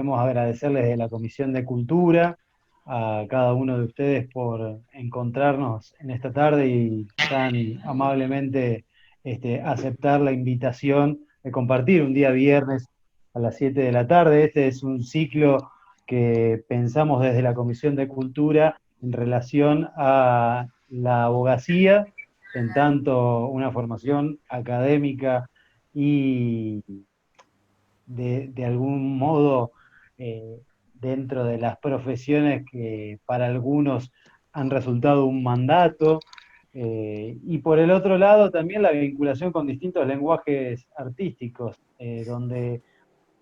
queremos agradecerles de la Comisión de Cultura a cada uno de ustedes por encontrarnos en esta tarde y tan amablemente aceptar la invitación de compartir un día viernes a las 7 de la tarde. Este es un ciclo que pensamos desde la Comisión de Cultura en relación a la abogacía, en tanto una formación académica y de algún modo eh, dentro de las profesiones que para algunos han resultado un mandato, y por el otro lado también la vinculación con distintos lenguajes artísticos, donde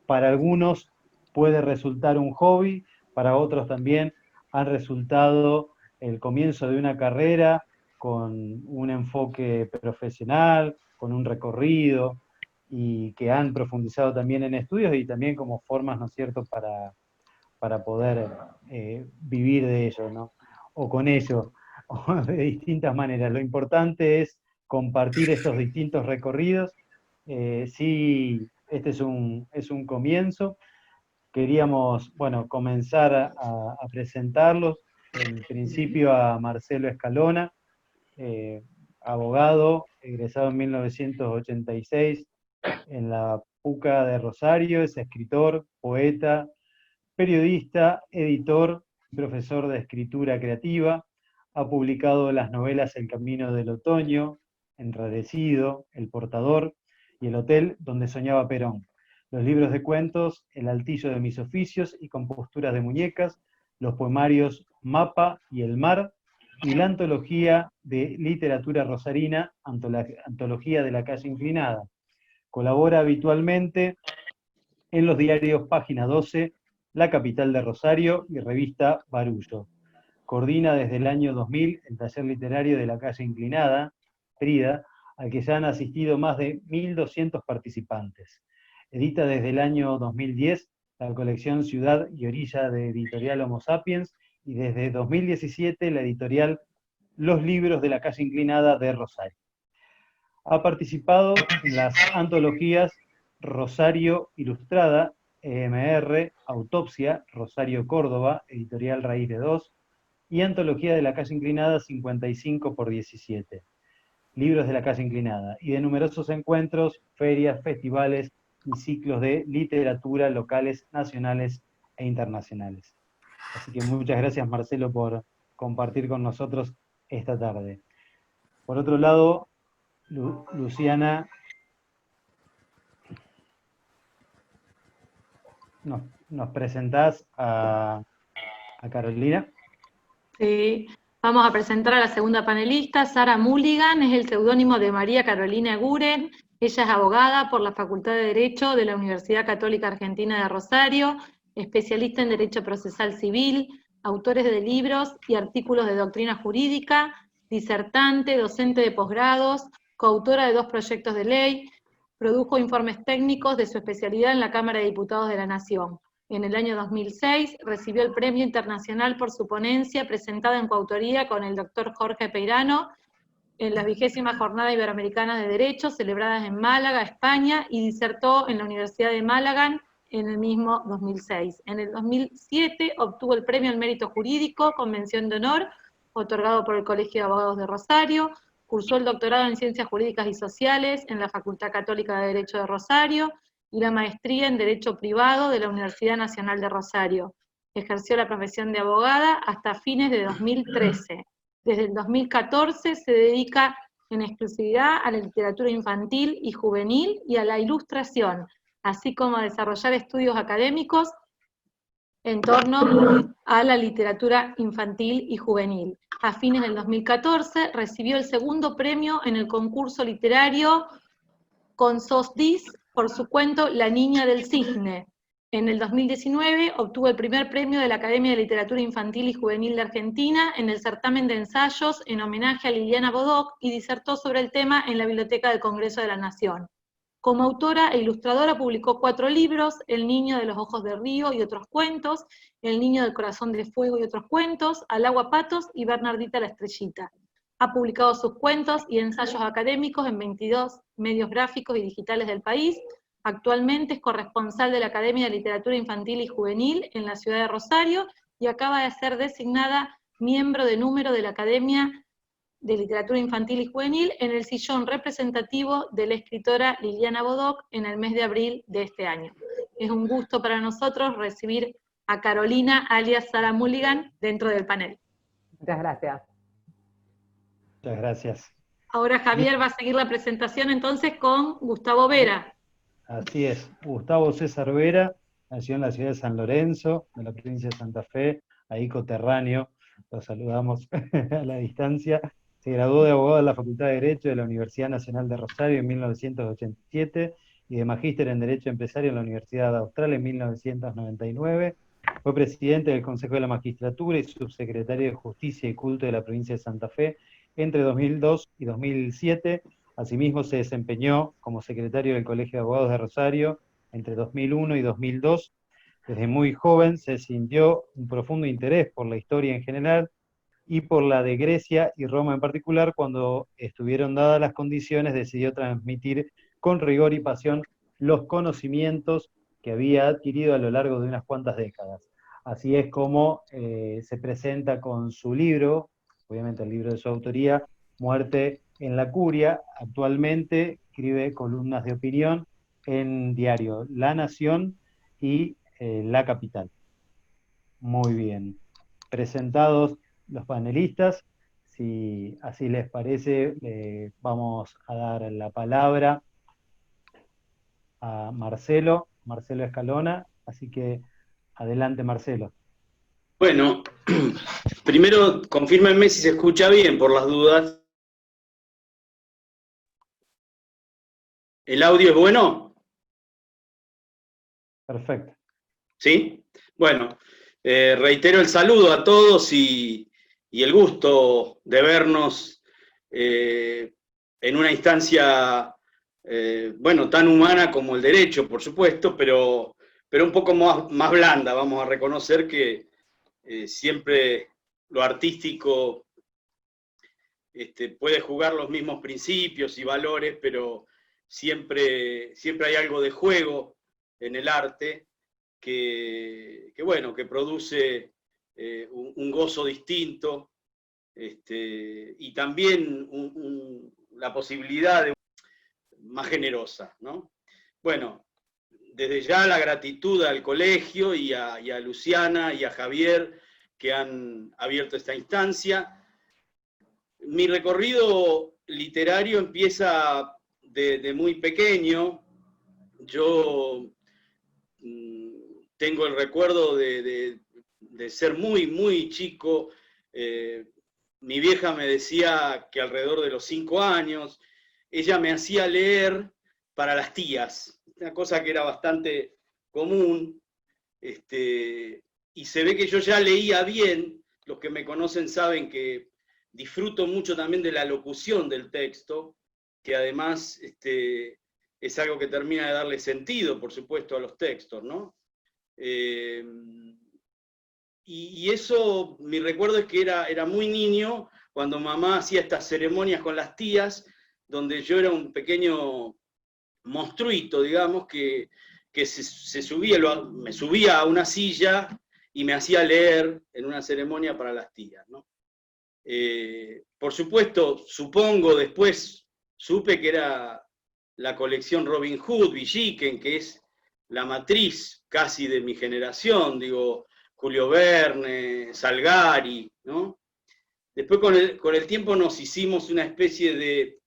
para algunos puede resultar un hobby, para otros también han resultado el comienzo de una carrera con un enfoque profesional, con un recorrido, y que han profundizado también en estudios y también como formas, ¿no es cierto?, para poder vivir de ello, ¿no? O con ello, o de distintas maneras. Lo importante es compartir estos distintos recorridos. Sí, este es un comienzo. Queríamos, bueno, comenzar a presentarlos. En principio a Marcelo Escalona, eh, abogado, egresado en 1986 en la PUCA de Rosario, es escritor, poeta, periodista, editor, profesor de escritura creativa. Ha publicado las novelas El Camino del Otoño, Enrarecido, El Portador y El Hotel donde soñaba Perón. Los libros de cuentos El Altillo de mis oficios y Composturas de muñecas, los poemarios Mapa y El mar, y la antología de literatura rosarina, Antología de la Calle Inclinada. Colabora habitualmente en los diarios Página 12, La Capital de Rosario y Revista Barullo. Coordina desde el año 2000 el taller literario de la Calle Inclinada, Trida, al que ya han asistido más de 1.200 participantes. Edita desde el año 2010 la colección Ciudad y Orilla de Editorial Homo Sapiens y desde 2017 la editorial Los Libros de la Calle Inclinada de Rosario. Ha participado en las antologías Rosario Ilustrada, EMR, Autopsia, Rosario Córdoba, editorial Raíz de Dos, y Antología de la Calle Inclinada 55x17, libros de la Calle Inclinada, y de numerosos encuentros, ferias, festivales y ciclos de literatura locales, nacionales e internacionales. Así que muchas gracias, Marcelo, por compartir con nosotros esta tarde. Por otro lado, Luciana, nos presentás a Carolina. Sí, vamos a presentar a la segunda panelista, Sara Mulligan, es el seudónimo de María Carolina Eguren. Ella es abogada por la Facultad de Derecho de la Universidad Católica Argentina de Rosario, especialista en Derecho Procesal Civil, autores de libros y artículos de doctrina jurídica, disertante, docente de posgrados, coautora de 2 proyectos de ley, produjo informes técnicos de su especialidad en la Cámara de Diputados de la Nación. En el año 2006 recibió el Premio Internacional por su ponencia presentada en coautoría con el doctor Jorge Peirano en las 20ª Jornada Iberoamericana de Derecho celebradas en Málaga, España, y disertó en la Universidad de Málaga en el mismo 2006. En el 2007 obtuvo el Premio al Mérito Jurídico con mención de honor, otorgado por el Colegio de Abogados de Rosario. Cursó el doctorado en Ciencias Jurídicas y Sociales en la Facultad Católica de Derecho de Rosario y la maestría en Derecho Privado de la Universidad Nacional de Rosario. Ejerció la profesión de abogada hasta fines de 2013. Desde el 2014 se dedica en exclusividad a la literatura infantil y juvenil y a la ilustración, así como a desarrollar estudios académicos en torno a la literatura infantil y juvenil. A fines del 2014 recibió el 2º premio en el concurso literario Consosdis por su cuento La Niña del Cisne. En el 2019 obtuvo el primer premio de la Academia de Literatura Infantil y Juvenil de Argentina en el certamen de ensayos en homenaje a Liliana Bodoc y disertó sobre el tema en la Biblioteca del Congreso de la Nación. Como autora e ilustradora publicó 4 libros, El Niño de los Ojos de Río y otros cuentos, El Niño del Corazón de Fuego y otros cuentos, Al agua patos y Bernardita la Estrellita. Ha publicado sus cuentos y ensayos académicos en 22 medios gráficos y digitales del país, Actualmente es corresponsal de la Academia de Literatura Infantil y Juvenil en la ciudad de Rosario y acaba de ser designada miembro de número de la Academia de Literatura Infantil y Juvenil en el sillón representativo de la escritora Liliana Bodoc en el mes de abril de este año. Es un gusto para nosotros recibir a Carolina, alias Sara Mulligan, dentro del panel. Muchas gracias. Muchas gracias. Ahora Javier va a seguir la presentación entonces con Gustavo Vera. Así es, Gustavo César Vera nació en la ciudad de San Lorenzo, de la provincia de Santa Fe, ahí coterráneo, lo saludamos a la distancia. Se graduó de abogado en la Facultad de Derecho de la Universidad Nacional de Rosario en 1987 y de magíster en Derecho Empresario en la Universidad Austral en 1999. Fue presidente del Consejo de la Magistratura y subsecretario de Justicia y Culto de la provincia de Santa Fe entre 2002 y 2007. Asimismo se desempeñó como secretario del Colegio de Abogados de Rosario entre 2001 y 2002. Desde muy joven se sintió un profundo interés por la historia en general y por la de Grecia y Roma en particular. Cuando estuvieron dadas las condiciones, decidió transmitir con rigor y pasión los conocimientos que había adquirido a lo largo de unas cuantas décadas. Así es como se presenta con su libro, obviamente el libro de su autoría, Muerte en la Curia. Actualmente escribe columnas de opinión en diario La Nación y La Capital. Muy bien. Presentados los panelistas, si así les parece, vamos a dar la palabra a Marcelo Escalona, así que adelante Marcelo. Bueno, primero confírmenme si se escucha bien, por las dudas. ¿El audio es bueno? Perfecto. ¿Sí? Bueno, reitero el saludo a todos y el gusto de vernos en una instancia, bueno, tan humana como el derecho, por supuesto, pero un poco más blanda. Vamos a reconocer que siempre lo artístico puede jugar los mismos principios y valores, pero siempre hay algo de juego en el arte que produce un gozo distinto, y también la posibilidad de más generosa, ¿no? Bueno, desde ya la gratitud al colegio y a Luciana y a Javier que han abierto esta instancia. Mi recorrido literario empieza de muy pequeño. Yo tengo el recuerdo de ser muy chico. Mi vieja me decía que alrededor de los 5 años, ella me hacía leer para las tías, una cosa que era bastante común, y se ve que yo ya leía bien. Los que me conocen saben que disfruto mucho también de la locución del texto, que además es algo que termina de darle sentido, por supuesto, a los textos, ¿no? Y eso, mi recuerdo es que era muy niño, cuando mamá hacía estas ceremonias con las tías, donde yo era un pequeño monstruito, digamos, que me subía a una silla y me hacía leer en una ceremonia para las tías, ¿no? Por supuesto, después supe que era la colección Robin Hood, Villiquen, que es la matriz casi de mi generación, digo, Julio Verne, Salgari, ¿no? Después con el tiempo nos hicimos una especie de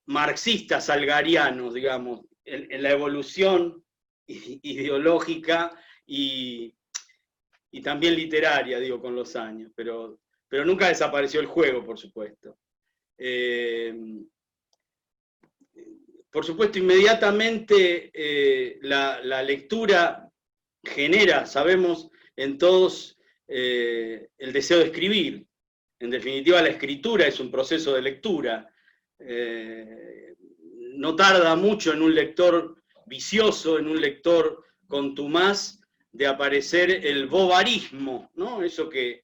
marxistas salgarianos, digamos, en la evolución ideológica y también literaria, digo, con los años, pero nunca desapareció el juego, por supuesto. Por supuesto, inmediatamente la lectura genera, sabemos en todos, el deseo de escribir. En definitiva, la escritura es un proceso de lectura. No tarda mucho en un lector vicioso, en un lector contumaz, de aparecer el bobarismo, ¿no? Eso que,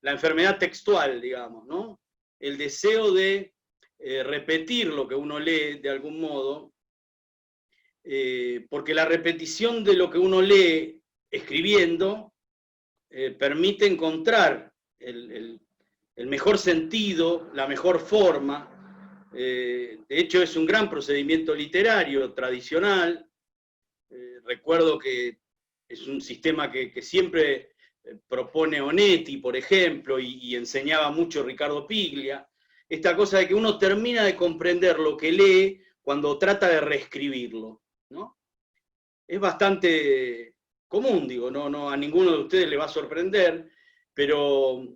la enfermedad textual, digamos, ¿no? El deseo de repetir lo que uno lee de algún modo, porque la repetición de lo que uno lee escribiendo permite encontrar el mejor sentido, la mejor forma. De hecho, es un gran procedimiento literario tradicional. Recuerdo que es un sistema que siempre propone Onetti, por ejemplo, y enseñaba mucho Ricardo Piglia. Esta cosa de que uno termina de comprender lo que lee cuando trata de reescribirlo, ¿no? Es bastante común, digo, no a ninguno de ustedes le va a sorprender, pero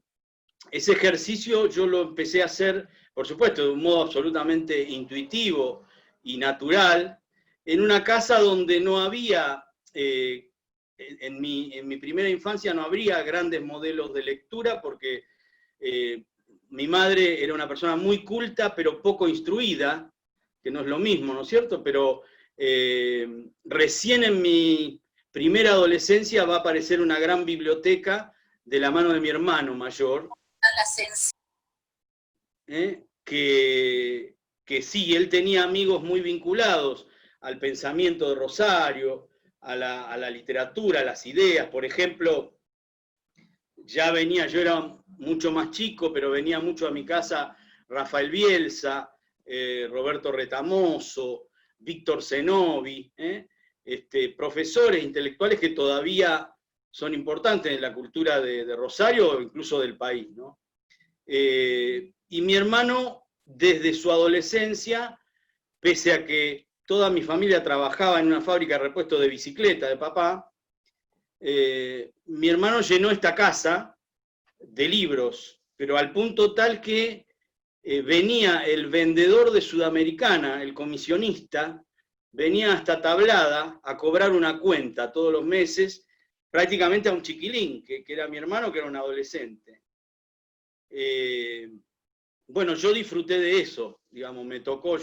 ese ejercicio yo lo empecé a hacer, por supuesto, de un modo absolutamente intuitivo y natural, en una casa donde no había, en mi primera infancia no habría grandes modelos de lectura, porque mi madre era una persona muy culta, pero poco instruida, que no es lo mismo, ¿no es cierto? Pero recién en mi primera adolescencia va a aparecer una gran biblioteca de la mano de mi hermano mayor, que sí, él tenía amigos muy vinculados al pensamiento de Rosario, a la literatura, a las ideas. Por ejemplo, ya venía, yo era mucho más chico, pero venía mucho a mi casa Rafael Bielsa, Roberto Retamoso, Víctor Zenobi, profesores intelectuales que todavía son importantes en la cultura de Rosario o incluso del país, ¿no? Y mi hermano, desde su adolescencia, pese a que toda mi familia trabajaba en una fábrica de repuestos de bicicleta de papá, mi hermano llenó esta casa de libros, pero al punto tal que venía el vendedor de Sudamericana, el comisionista, venía hasta Tablada a cobrar una cuenta todos los meses, prácticamente a un chiquilín, que era mi hermano, que era un adolescente. Bueno, yo disfruté de eso, digamos, me tocó,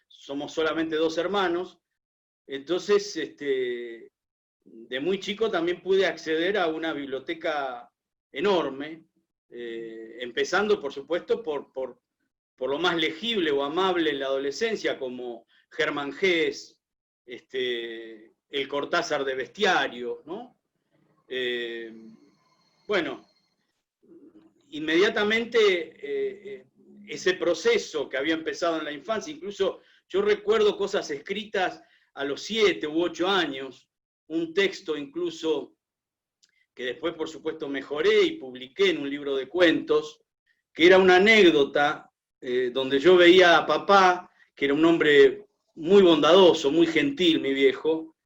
somos solamente 2 hermanos, entonces de muy chico también pude acceder a una biblioteca enorme, empezando por supuesto por lo más legible o amable en la adolescencia, como Germán Gess, el Cortázar de Bestiario, ¿no? Bueno, inmediatamente ese proceso que había empezado en la infancia, incluso yo recuerdo cosas escritas a los 7 u 8 años, un texto incluso que después por supuesto mejoré y publiqué en un libro de cuentos, que era una anécdota donde yo veía a papá, que era un hombre muy bondadoso, muy gentil, mi viejo,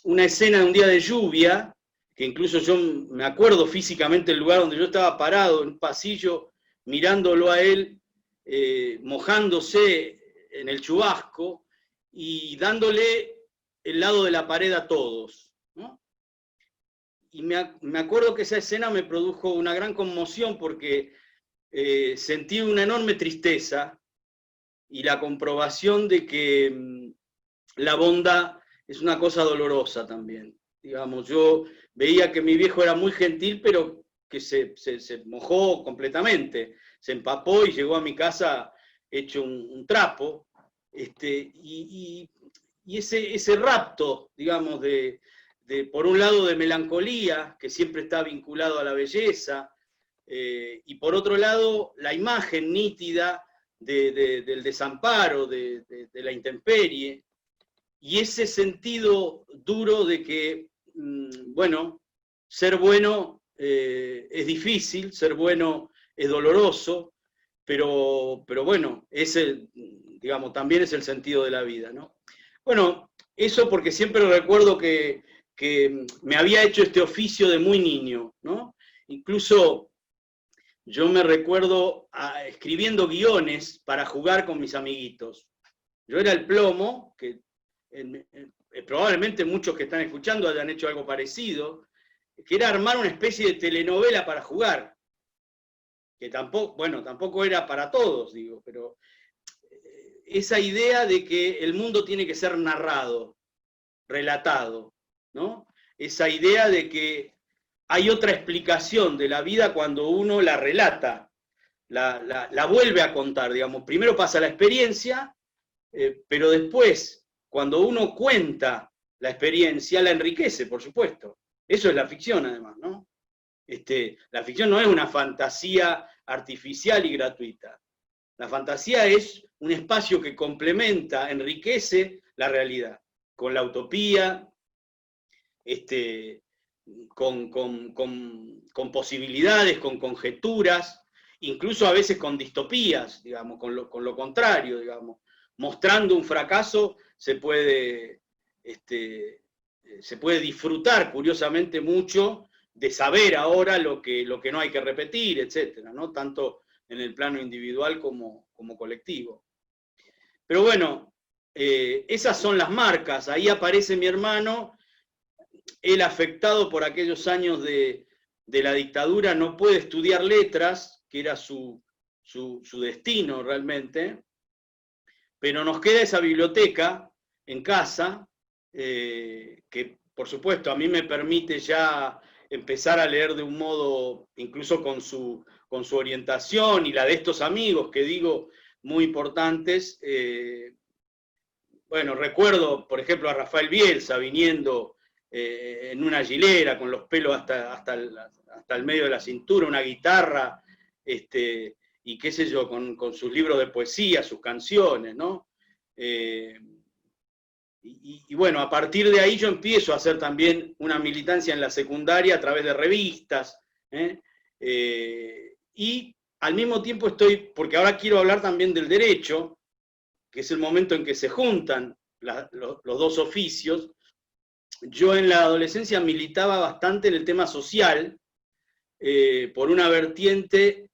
una escena de un día de lluvia, que incluso yo me acuerdo físicamente el lugar donde yo estaba parado, en un pasillo, mirándolo a él, mojándose en el chubasco y dándole el lado de la pared a todos, ¿no? Y me acuerdo que esa escena me produjo una gran conmoción porque sentí una enorme tristeza y la comprobación de que la bondad es una cosa dolorosa también. Digamos, yo veía que mi viejo era muy gentil, pero que se mojó completamente, se empapó y llegó a mi casa hecho un trapo, y ese rapto, digamos, por un lado de melancolía, que siempre está vinculado a la belleza, y por otro lado la imagen nítida del desamparo, de la intemperie, y ese sentido duro de que, bueno, ser bueno es difícil, ser bueno es doloroso, pero bueno, digamos, también es el sentido de la vida, ¿no? Bueno, eso porque siempre recuerdo que me había hecho este oficio de muy niño, ¿no? Incluso yo me recuerdo escribiendo guiones para jugar con mis amiguitos. Yo era el plomo, que probablemente muchos que están escuchando hayan hecho algo parecido, que era armar una especie de telenovela para jugar, que tampoco era para todos, digo, pero esa idea de que el mundo tiene que ser narrado, relatado, ¿no? Esa idea de que hay otra explicación de la vida cuando uno la relata, la vuelve a contar, digamos. Primero pasa la experiencia, pero después cuando uno cuenta la experiencia, la enriquece, por supuesto. Eso es la ficción, además, ¿no? La ficción no es una fantasía artificial y gratuita. La fantasía es un espacio que complementa, enriquece la realidad, con la utopía, con posibilidades, con conjeturas, incluso a veces con distopías, digamos, con lo contrario, digamos. Mostrando un fracaso se puede disfrutar curiosamente mucho de saber ahora lo que no hay que repetir, etcétera, ¿no? Tanto en el plano individual como colectivo. Pero bueno, esas son las marcas. Ahí aparece mi hermano. Él, afectado por aquellos años de la dictadura, no puede estudiar letras, que era su destino realmente, pero nos queda esa biblioteca en casa, que por supuesto a mí me permite ya empezar a leer de un modo, incluso con su orientación y la de estos amigos que digo, muy importantes. Bueno, recuerdo, por ejemplo, a Rafael Bielsa viniendo en una gilera, con los pelos hasta el medio de la cintura, una guitarra, y qué sé yo, con sus libros de poesía, sus canciones, ¿no? Y bueno, a partir de ahí yo empiezo a hacer también una militancia en la secundaria a través de revistas, y al mismo tiempo porque ahora quiero hablar también del derecho, que es el momento en que se juntan los dos oficios. Yo en la adolescencia militaba bastante en el tema social, por una vertiente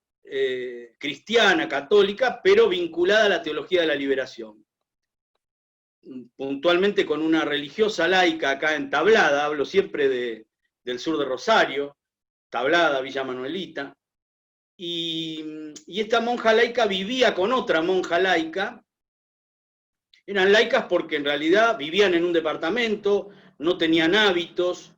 cristiana, católica, pero vinculada a la teología de la liberación. Puntualmente con una religiosa laica acá en Tablada, hablo siempre del sur de Rosario, Tablada, Villa Manuelita, y esta monja laica vivía con otra monja laica. Eran laicas porque en realidad vivían en un departamento, no tenían hábitos.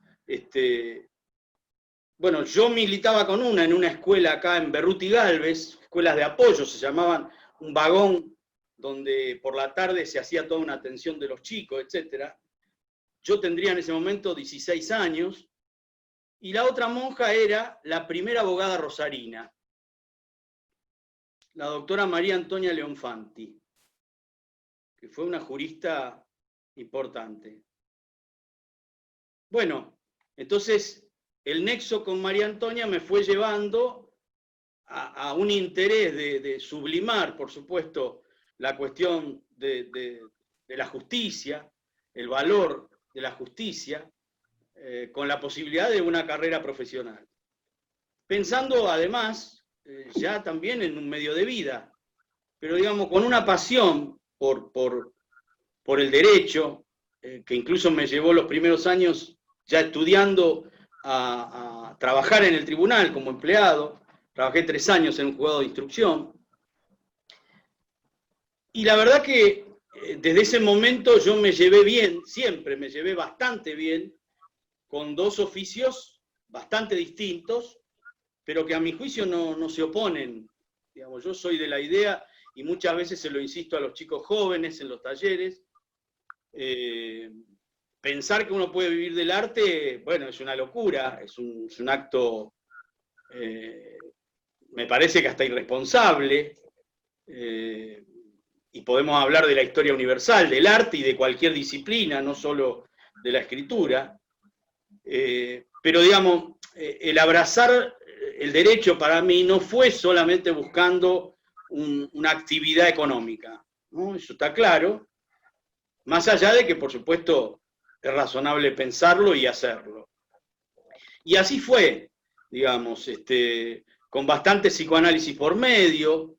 Bueno, yo militaba con una en una escuela acá en Berruti Gálvez, escuelas de apoyo, se llamaban, un vagón donde por la tarde se hacía toda una atención de los chicos, etc. Yo tendría en ese momento 16 años, y la otra monja era la primera abogada rosarina, la doctora María Antonia Leonfanti, que fue una jurista importante. Bueno, entonces el nexo con María Antonia me fue llevando a un interés de sublimar, por supuesto, la cuestión de la justicia, el valor de la justicia, con la posibilidad de una carrera profesional. Pensando además ya también en un medio de vida, pero digamos con una pasión por el derecho, que incluso me llevó los primeros años ya estudiando a trabajar en el tribunal como empleado. Trabajé 3 años en un juzgado de instrucción. Y la verdad que desde ese momento yo me llevé bien, siempre me llevé bastante bien, con dos oficios bastante distintos, pero que a mi juicio no se oponen. Digamos, yo soy de la idea, y muchas veces se lo insisto a los chicos jóvenes en los talleres, pensar que uno puede vivir del arte, bueno, es una locura, es un acto, me parece que hasta irresponsable, y podemos hablar de la historia universal, del arte y de cualquier disciplina, no solo de la escritura, pero digamos, el abrazar el derecho para mí no fue solamente buscando una actividad económica, ¿no? Eso está claro, más allá de que, por supuesto, es razonable pensarlo y hacerlo. Y así fue, digamos, con bastante psicoanálisis por medio,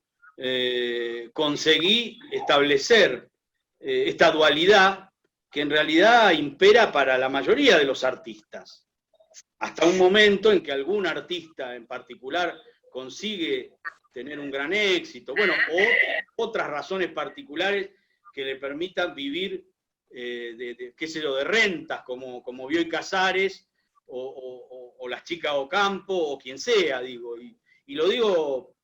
conseguí establecer esta dualidad que en realidad impera para la mayoría de los artistas. Hasta un momento en que algún artista en particular consigue tener un gran éxito, bueno, o otras razones particulares que le permitan vivir qué sé yo, de rentas, como Bioy Casares, o las chicas Ocampo, o quien sea, digo. Y lo digo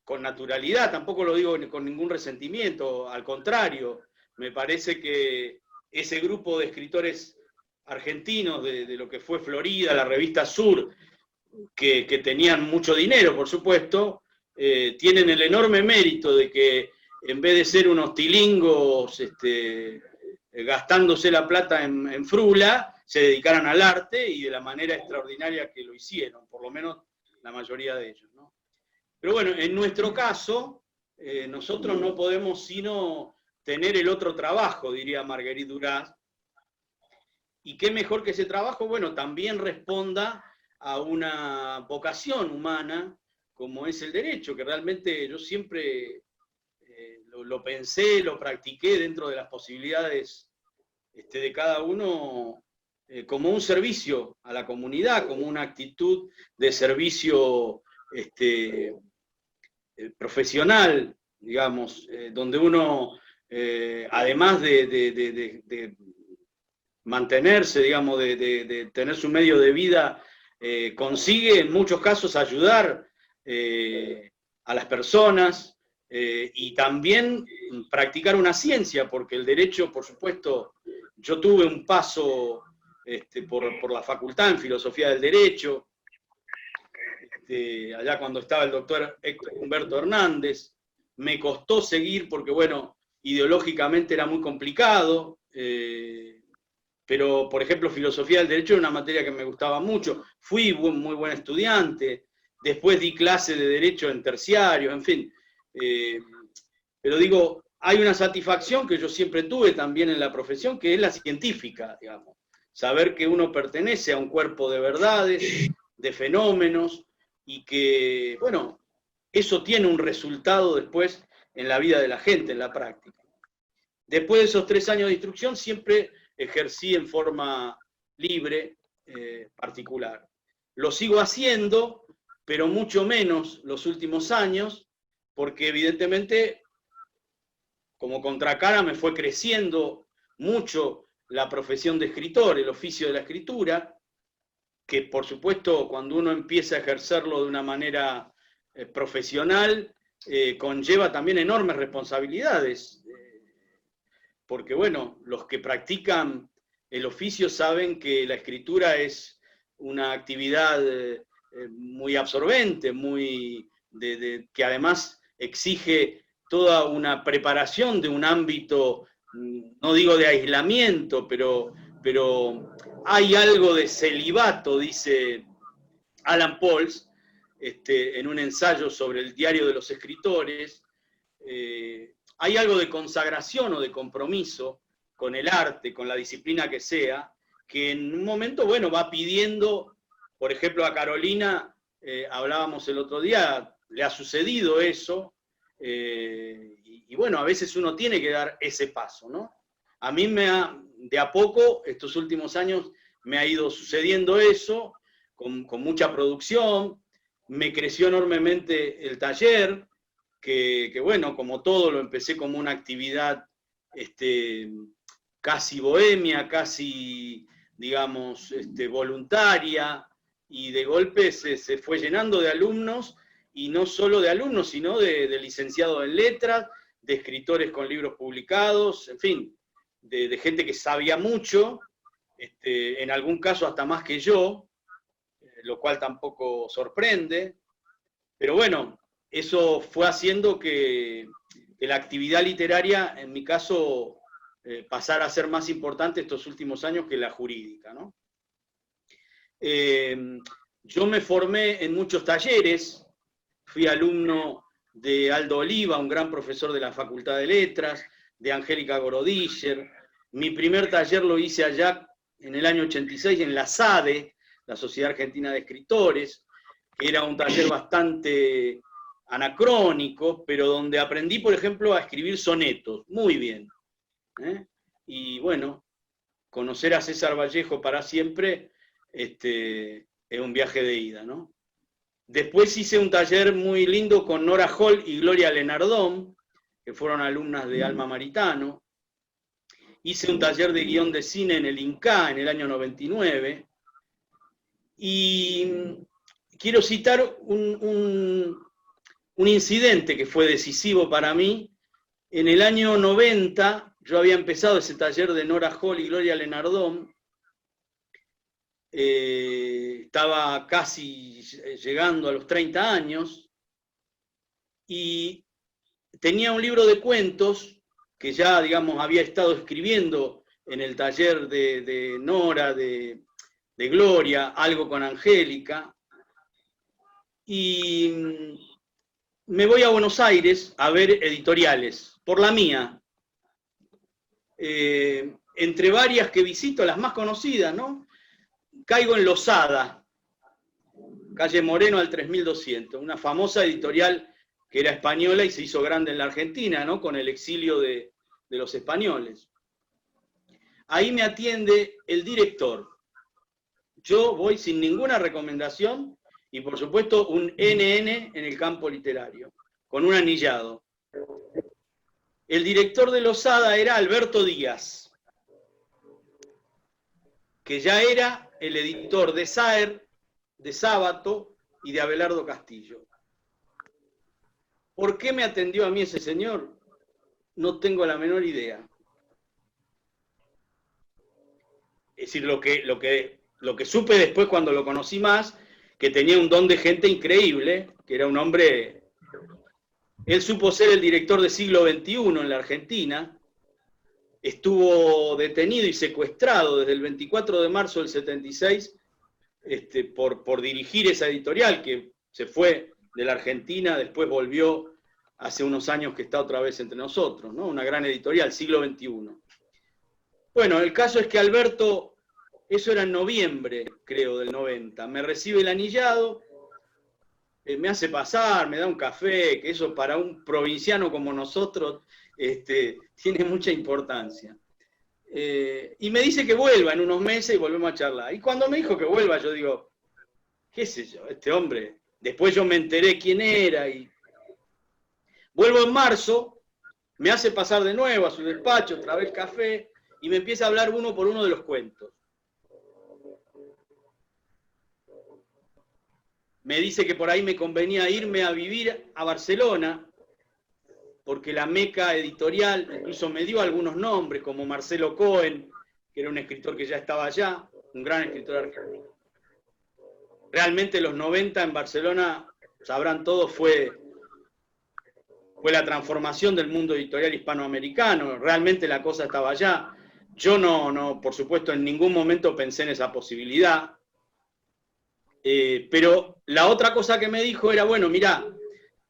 con naturalidad, tampoco lo digo con ningún resentimiento, al contrario, me parece que ese grupo de escritores argentinos de lo que fue Florida, la revista Sur, que tenían mucho dinero, por supuesto, tienen el enorme mérito de que en vez de ser unos tilingos gastándose la plata en frula, se dedicaran al arte y de la manera extraordinaria que lo hicieron, por lo menos la mayoría de ellos, ¿no? Pero bueno, en nuestro caso, nosotros no podemos sino tener el otro trabajo, diría Marguerite Duras, y qué mejor que ese trabajo, bueno, también responda a una vocación humana como es el derecho, que realmente yo siempre lo pensé, lo practiqué dentro de las posibilidades de cada uno, como un servicio a la comunidad, como una actitud de servicio profesional, digamos, donde uno, además de mantenerse, digamos, de tener su medio de vida, consigue en muchos casos ayudar a las personas y también practicar una ciencia, porque el derecho, por supuesto, yo tuve un paso por la facultad en filosofía del derecho, allá cuando estaba el doctor Héctor Humberto Hernández, me costó seguir porque, bueno, ideológicamente era muy complicado, pero, por ejemplo, filosofía del derecho era una materia que me gustaba mucho, fui muy buen estudiante, después di clase de derecho en terciario, en fin. Pero digo, hay una satisfacción que yo siempre tuve también en la profesión, que es la científica, digamos. Saber que uno pertenece a un cuerpo de verdades, de fenómenos, y que, bueno, eso tiene un resultado después en la vida de la gente, en la práctica. Después de esos 3 años de instrucción, siempre ejercí en forma libre, particular. Lo sigo haciendo, pero mucho menos los últimos años, porque evidentemente, como contracara, me fue creciendo mucho la profesión de escritor, el oficio de la escritura, que por supuesto cuando uno empieza a ejercerlo de una manera profesional, conlleva también enormes responsabilidades, porque bueno, los que practican el oficio saben que la escritura es una actividad muy absorbente, que además exige toda una preparación de un ámbito, no digo de aislamiento, pero hay algo de celibato, dice Alan Pauls, en un ensayo sobre el diario de los escritores. Hay algo de consagración o de compromiso con el arte, con la disciplina que sea, que en un momento, bueno, va pidiendo, por ejemplo, a Carolina, hablábamos el otro día, le ha sucedido eso, y bueno, a veces uno tiene que dar ese paso, ¿no? A mí de a poco, estos últimos años, me ha ido sucediendo eso, con mucha producción, me creció enormemente el taller, que bueno, como todo, lo empecé como una actividad casi bohemia, casi, digamos, voluntaria, y de golpe se fue llenando de alumnos, y no solo de alumnos, sino de licenciados en letras, de escritores con libros publicados, en fin, de gente que sabía mucho, en algún caso hasta más que yo, lo cual tampoco sorprende, pero bueno, eso fue haciendo que la actividad literaria, en mi caso, pasara a ser más importante estos últimos años que la jurídica, ¿no? Yo me formé en muchos talleres, fui alumno de Aldo Oliva, un gran profesor de la Facultad de Letras, de Angélica Gorodischer. Mi primer taller lo hice allá en el año 86 en la SADE, la Sociedad Argentina de Escritores, que era un taller bastante anacrónico, pero donde aprendí, por ejemplo, a escribir sonetos, muy bien. Y bueno, conocer a César Vallejo para siempre es un viaje de ida, ¿no? Después hice un taller muy lindo con Nora Hall y Gloria Lenardón, que fueron alumnas de Alma Maritano. Hice un taller de guión de cine en el INCA en el año 99. Y quiero citar un incidente que fue decisivo para mí. En el año 90 yo había empezado ese taller de Nora Hall y Gloria Lenardón. Estaba casi llegando a los 30 años y tenía un libro de cuentos que ya, digamos, había estado escribiendo en el taller de Nora, de Gloria, algo con Angélica, y me voy a Buenos Aires a ver editoriales, por la mía. Entre varias que visito, las más conocidas, ¿no? Caigo en Losada, calle Moreno al 3200, una famosa editorial que era española y se hizo grande en la Argentina, ¿no? Con el exilio de los españoles. Ahí me atiende el director. Yo voy sin ninguna recomendación y, por supuesto, un NN en el campo literario, con un anillado. El director de Losada era Alberto Díaz, que ya era el editor de Saer, de Sábato y de Abelardo Castillo. ¿Por qué me atendió a mí ese señor? No tengo la menor idea. Es decir, lo que supe después cuando lo conocí más, que tenía un don de gente increíble, que era un hombre... Él supo ser el director de Siglo XXI en la Argentina, estuvo detenido y secuestrado desde el 24 de marzo del 76 por dirigir esa editorial, que se fue de la Argentina, después volvió hace unos años que está otra vez entre nosotros, ¿no? Una gran editorial, Siglo XXI. Bueno, el caso es que Alberto, eso era en noviembre, creo, del 90, me recibe el anillado, me hace pasar, me da un café, que eso para un provinciano como nosotros tiene mucha importancia. Y me dice que vuelva en unos meses y volvemos a charlar. Y cuando me dijo que vuelva, yo digo, qué sé yo, este hombre. Después yo me enteré quién era y... Vuelvo en marzo, me hace pasar de nuevo a su despacho, otra vez café, y me empieza a hablar uno por uno de los cuentos. Me dice que por ahí me convenía irme a vivir a Barcelona, porque la meca editorial, incluso me dio algunos nombres, como Marcelo Cohen, que era un escritor que ya estaba allá, un gran escritor argentino. Realmente los 90 en Barcelona, sabrán todos, fue la transformación del mundo editorial hispanoamericano, realmente la cosa estaba allá. Yo no, por supuesto, en ningún momento pensé en esa posibilidad, pero la otra cosa que me dijo era, bueno, mirá,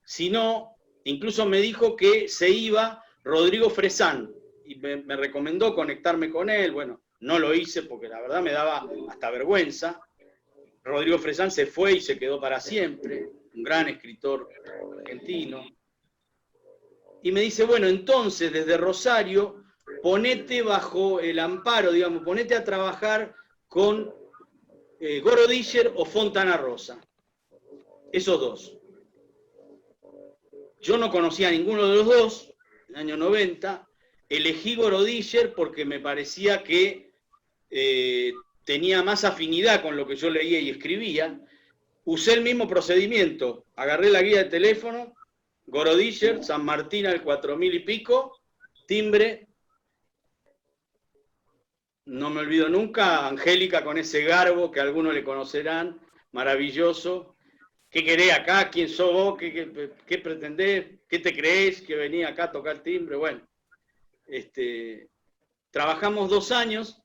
si no... Incluso me dijo que se iba Rodrigo Fresán y me recomendó conectarme con él. Bueno, no lo hice porque la verdad me daba hasta vergüenza. Rodrigo Fresán se fue y se quedó para siempre, un gran escritor argentino. Y me dice, bueno, entonces desde Rosario, ponete bajo el amparo, digamos, ponete a trabajar con Goro Discher o Fontana Rosa. Esos dos. Yo no conocía a ninguno de los dos, en el año 90, elegí Goro Discher porque me parecía que tenía más afinidad con lo que yo leía y escribía. Usé el mismo procedimiento, agarré la guía de teléfono, Goro Discher, San Martín al 4000 y pico, timbre, no me olvido nunca, Angélica con ese garbo que algunos le conocerán, maravilloso. ¿Qué querés acá? ¿Quién sos vos? ¿Qué pretendés? ¿Qué te creés que venía acá a tocar timbre? Bueno, trabajamos 2 años,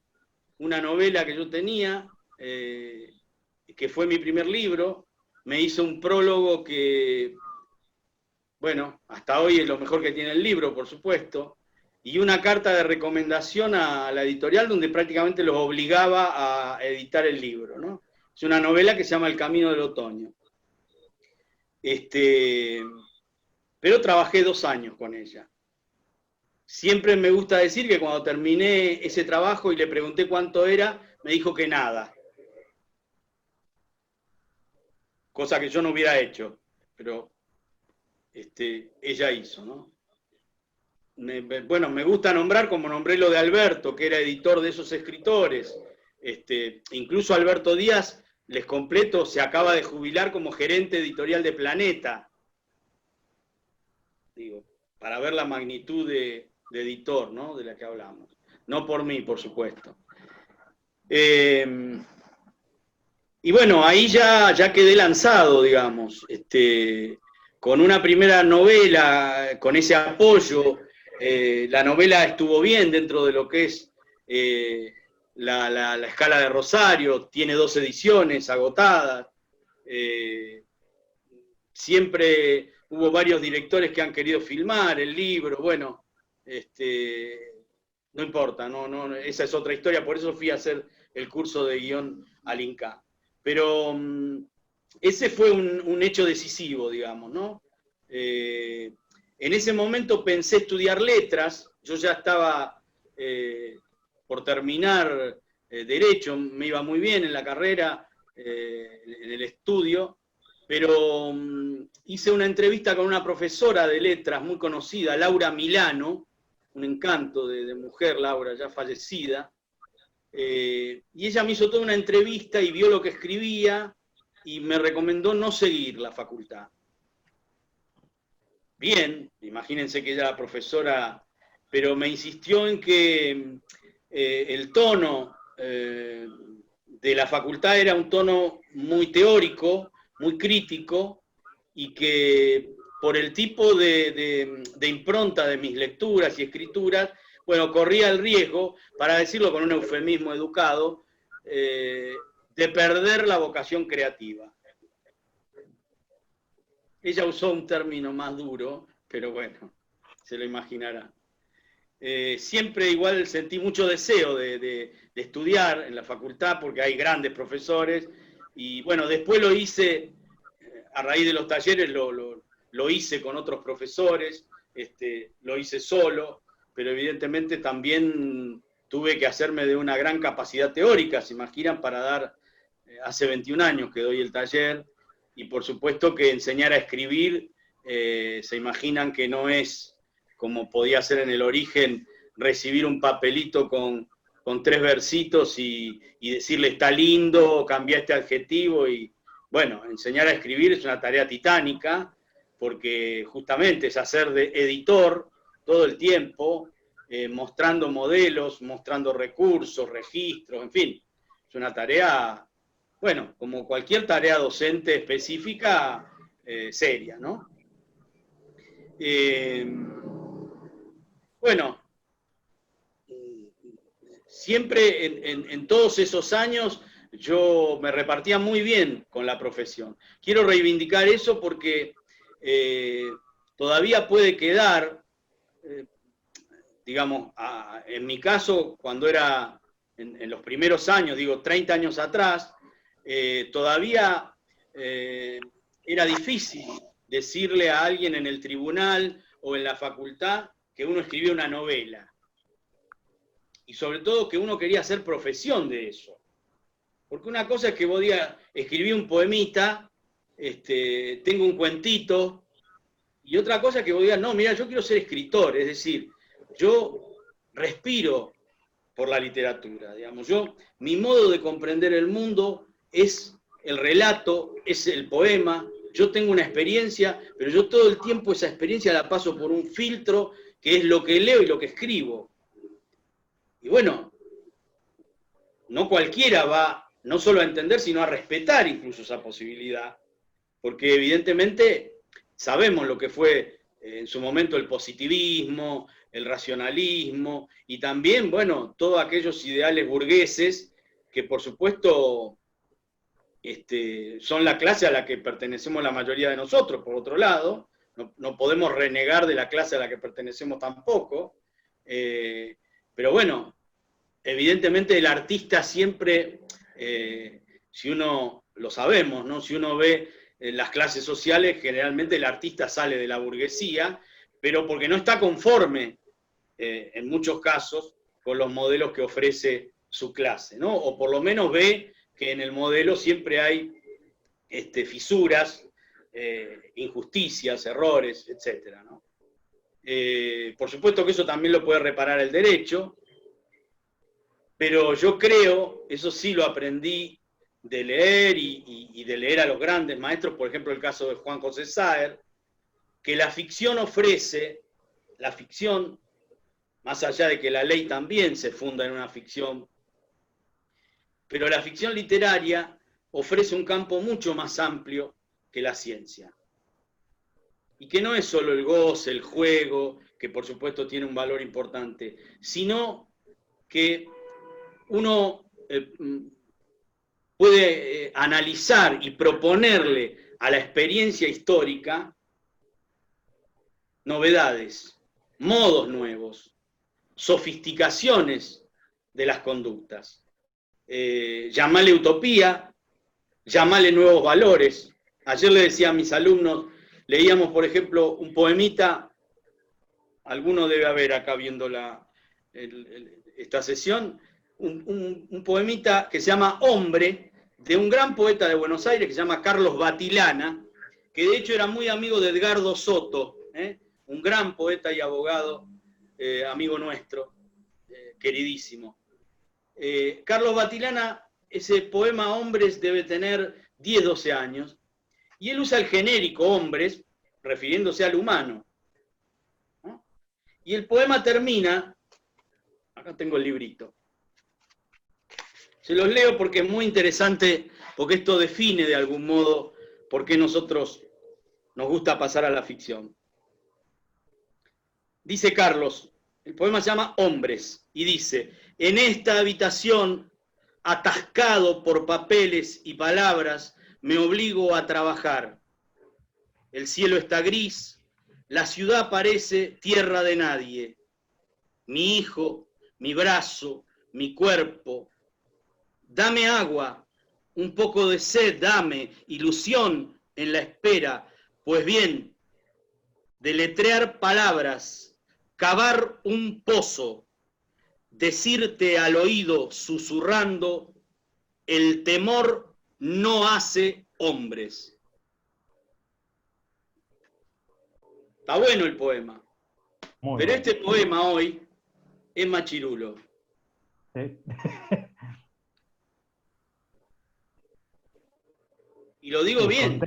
una novela que yo tenía, que fue mi primer libro, me hizo un prólogo que, bueno, hasta hoy es lo mejor que tiene el libro, por supuesto, y una carta de recomendación a la editorial donde prácticamente los obligaba a editar el libro, ¿no? Es una novela que se llama El Camino del Otoño. Pero trabajé 2 años con ella. Siempre me gusta decir que cuando terminé ese trabajo y le pregunté cuánto era, me dijo que nada. Cosa que yo no hubiera hecho, pero ella hizo, ¿no? Bueno, me gusta nombrar, como nombré lo de Alberto, que era editor de esos escritores. Incluso Alberto Díaz, les completo, se acaba de jubilar como gerente editorial de Planeta. digo, para ver la magnitud de editor, ¿no? De la que hablamos. No por mí, por supuesto. Y bueno, ahí ya quedé lanzado, digamos, con una primera novela, con ese apoyo. La novela estuvo bien dentro de lo que es la escala de Rosario, tiene 2 ediciones agotadas. Siempre hubo varios directores que han querido filmar el libro, bueno, no importa, esa es otra historia, por eso fui a hacer el curso de guión al INCA. Pero ese fue un hecho decisivo, digamos, ¿no? En ese momento pensé estudiar letras, yo ya estaba por terminar Derecho, me iba muy bien en la carrera, en el estudio, pero hice una entrevista con una profesora de letras muy conocida, Laura Milano, un encanto de mujer, Laura, ya fallecida, y ella me hizo toda una entrevista y vio lo que escribía y me recomendó no seguir la facultad. Bien, imagínense que ella era profesora, pero me insistió en que el tono de la facultad era un tono muy teórico, muy crítico, y que por el tipo de impronta de mis lecturas y escrituras, bueno, corría el riesgo, para decirlo con un eufemismo educado, de perder la vocación creativa. Ella usó un término más duro, pero bueno, se lo imaginará. Siempre igual sentí mucho deseo de estudiar en la facultad, porque hay grandes profesores, y bueno, después lo hice, a raíz de los talleres lo hice con otros profesores, lo hice solo, pero evidentemente también tuve que hacerme de una gran capacidad teórica, se imaginan, para dar, hace 21 años que doy el taller, y por supuesto que enseñar a escribir, se imaginan que no es como podía ser en el origen, recibir un papelito con 3 versitos y decirle está lindo, cambia este adjetivo, y bueno, enseñar a escribir es una tarea titánica, porque justamente es hacer de editor todo el tiempo, mostrando modelos, mostrando recursos, registros, en fin, es una tarea, bueno, como cualquier tarea docente específica, seria, ¿no? Bueno, siempre en todos esos años yo me repartía muy bien con la profesión. Quiero reivindicar eso porque todavía puede quedar, digamos, en mi caso, cuando era en los primeros años, digo 30 años atrás, todavía era difícil decirle a alguien en el tribunal o en la facultad que uno escribía una novela. Y sobre todo que uno quería hacer profesión de eso. Porque una cosa es que vos digas, escribí un poemita, tengo un cuentito, y otra cosa es que vos digas, no, mira, yo quiero ser escritor, es decir, yo respiro por la literatura, digamos. Mi modo de comprender el mundo es el relato, es el poema. Yo tengo una experiencia, pero yo todo el tiempo esa experiencia la paso por un filtro que es lo que leo y lo que escribo. Y bueno, no cualquiera va no solo a entender, sino a respetar incluso esa posibilidad, porque evidentemente sabemos lo que fue en su momento el positivismo, el racionalismo, y también, bueno, todos aquellos ideales burgueses que por supuesto son la clase a la que pertenecemos la mayoría de nosotros, por otro lado, no podemos renegar de la clase a la que pertenecemos tampoco, pero bueno, evidentemente el artista siempre, si uno, lo sabemos, ¿no? Si uno ve las clases sociales, generalmente el artista sale de la burguesía, pero porque no está conforme, en muchos casos, con los modelos que ofrece su clase, ¿no? O por lo menos ve que en el modelo siempre hay fisuras, injusticias, errores, etc., ¿no? Por supuesto que eso también lo puede reparar el derecho, pero yo creo, eso sí lo aprendí de leer y de leer a los grandes maestros, por ejemplo el caso de Juan José Saer, que la ficción ofrece, la ficción, más allá de que la ley también se funda en una ficción, pero la ficción literaria ofrece un campo mucho más amplio que la ciencia. Y que no es solo el goce, el juego, que por supuesto tiene un valor importante, sino que uno puede analizar y proponerle a la experiencia histórica novedades, modos nuevos, sofisticaciones de las conductas. Llamarle utopía, llamarle nuevos valores. Ayer le decía a mis alumnos, leíamos, por ejemplo, un poemita, alguno debe haber acá viendo esta sesión, un poemita que se llama Hombre, de un gran poeta de Buenos Aires que se llama Carlos Batilana, que de hecho era muy amigo de Edgardo Soto, un gran poeta y abogado, amigo nuestro, queridísimo. Carlos Batilana, ese poema Hombres debe tener 10, 12 años, y él usa el genérico hombres, refiriéndose al humano. ¿No? Y el poema termina, acá tengo el librito, se los leo porque es muy interesante, porque esto define de algún modo por qué nosotros nos gusta pasar a la ficción. Dice Carlos, el poema se llama Hombres, y dice: en esta habitación, atascado por papeles y palabras, me obligo a trabajar. El cielo está gris, la ciudad parece tierra de nadie. Mi hijo, mi brazo, mi cuerpo. Dame agua, un poco de sed, dame ilusión en la espera. Pues bien, deletrear palabras, cavar un pozo, decirte al oído susurrando, el temor no hace hombres. Está bueno el poema. Muy pero bueno. Este poema hoy es machirulo. ¿Sí? Y lo digo bien.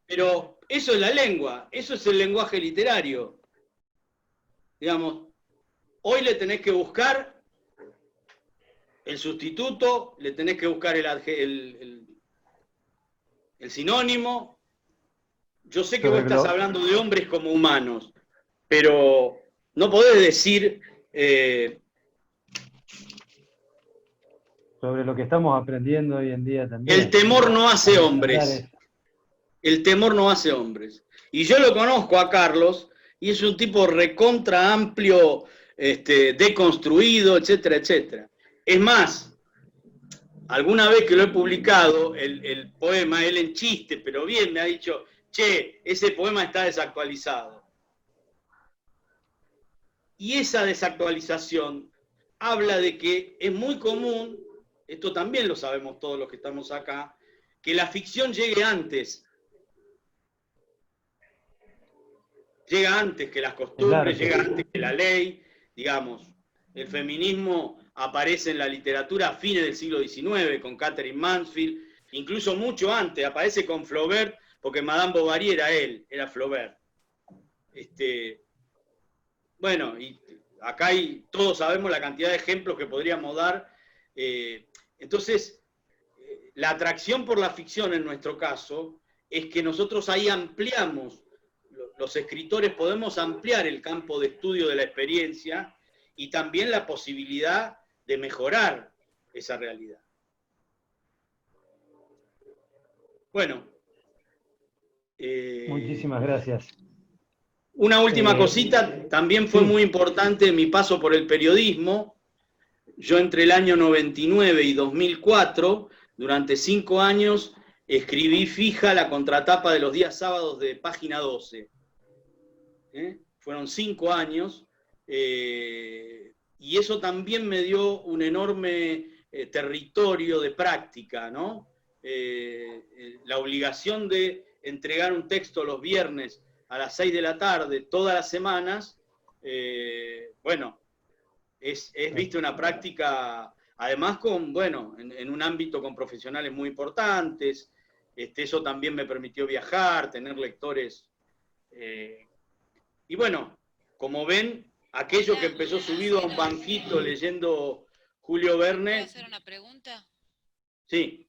Pero eso es la lengua, eso es el lenguaje literario. Digamos, hoy le tenés que buscar el sustituto, le tenés que buscar el sinónimo. Yo sé que vos estás hablando de hombres como humanos, pero no podés decir... sobre lo que estamos aprendiendo hoy en día también. El temor no hace hombres. El temor no hace hombres. Y yo lo conozco a Carlos, y es un tipo recontra amplio, deconstruido, etcétera, etcétera. Es más, alguna vez que lo he publicado, el poema, él en chiste, pero bien, me ha dicho, che, ese poema está desactualizado. Y esa desactualización habla de que es muy común, esto también lo sabemos todos los que estamos acá, que la ficción llegue antes. Llega antes que las costumbres, llega antes que la ley, digamos. El feminismo aparece en la literatura a fines del siglo XIX, con Catherine Mansfield, incluso mucho antes, aparece con Flaubert, porque Madame Bovary era él, era Flaubert. Bueno, y acá todos sabemos la cantidad de ejemplos que podríamos dar. Entonces, la atracción por la ficción en nuestro caso es que nosotros ahí ampliamos, los escritores podemos ampliar el campo de estudio de la experiencia y también la posibilidad de mejorar esa realidad. Bueno. Muchísimas gracias. Una última cosita, también fue muy importante mi paso por el periodismo. Yo entre el año 99 y 2004, durante 5 años, escribí fija la contratapa de los días sábados de Página 12. Fueron 5 años, y eso también me dio un enorme territorio de práctica, ¿no? La obligación de entregar un texto los viernes a las 6 de la tarde, todas las semanas, bueno, es viste una práctica, además en un ámbito con profesionales muy importantes. Eso también me permitió viajar, tener lectores Y bueno, como ven, aquello que empezó subido a un banquito leyendo Julio Verne. ¿Puedo hacer una pregunta? Sí.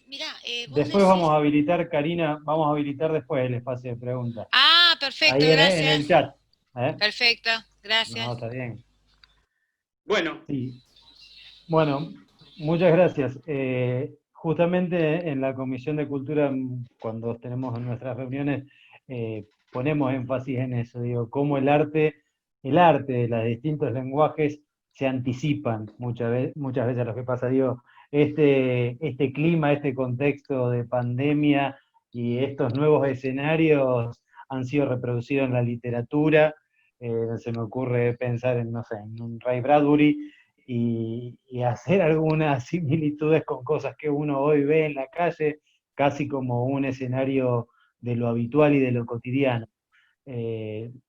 Mirá, vos Después decís... vamos a habilitar, Karina, vamos a habilitar después el espacio de preguntas. Ah, perfecto, Ahí en gracias. el chat. Perfecto, gracias. No, está bien. Bueno. Sí. Bueno, muchas gracias. Justamente en la Comisión de Cultura, cuando tenemos en nuestras reuniones, ponemos énfasis en eso, digo, cómo el arte de los distintos lenguajes se anticipan muchas veces a lo que pasa. Digo, este clima, este contexto de pandemia y estos nuevos escenarios han sido reproducidos en la literatura. Se me ocurre pensar en, no sé, en un Ray Bradbury, y hacer algunas similitudes con cosas que uno hoy ve en la calle, casi como un escenario de lo habitual y de lo cotidiano.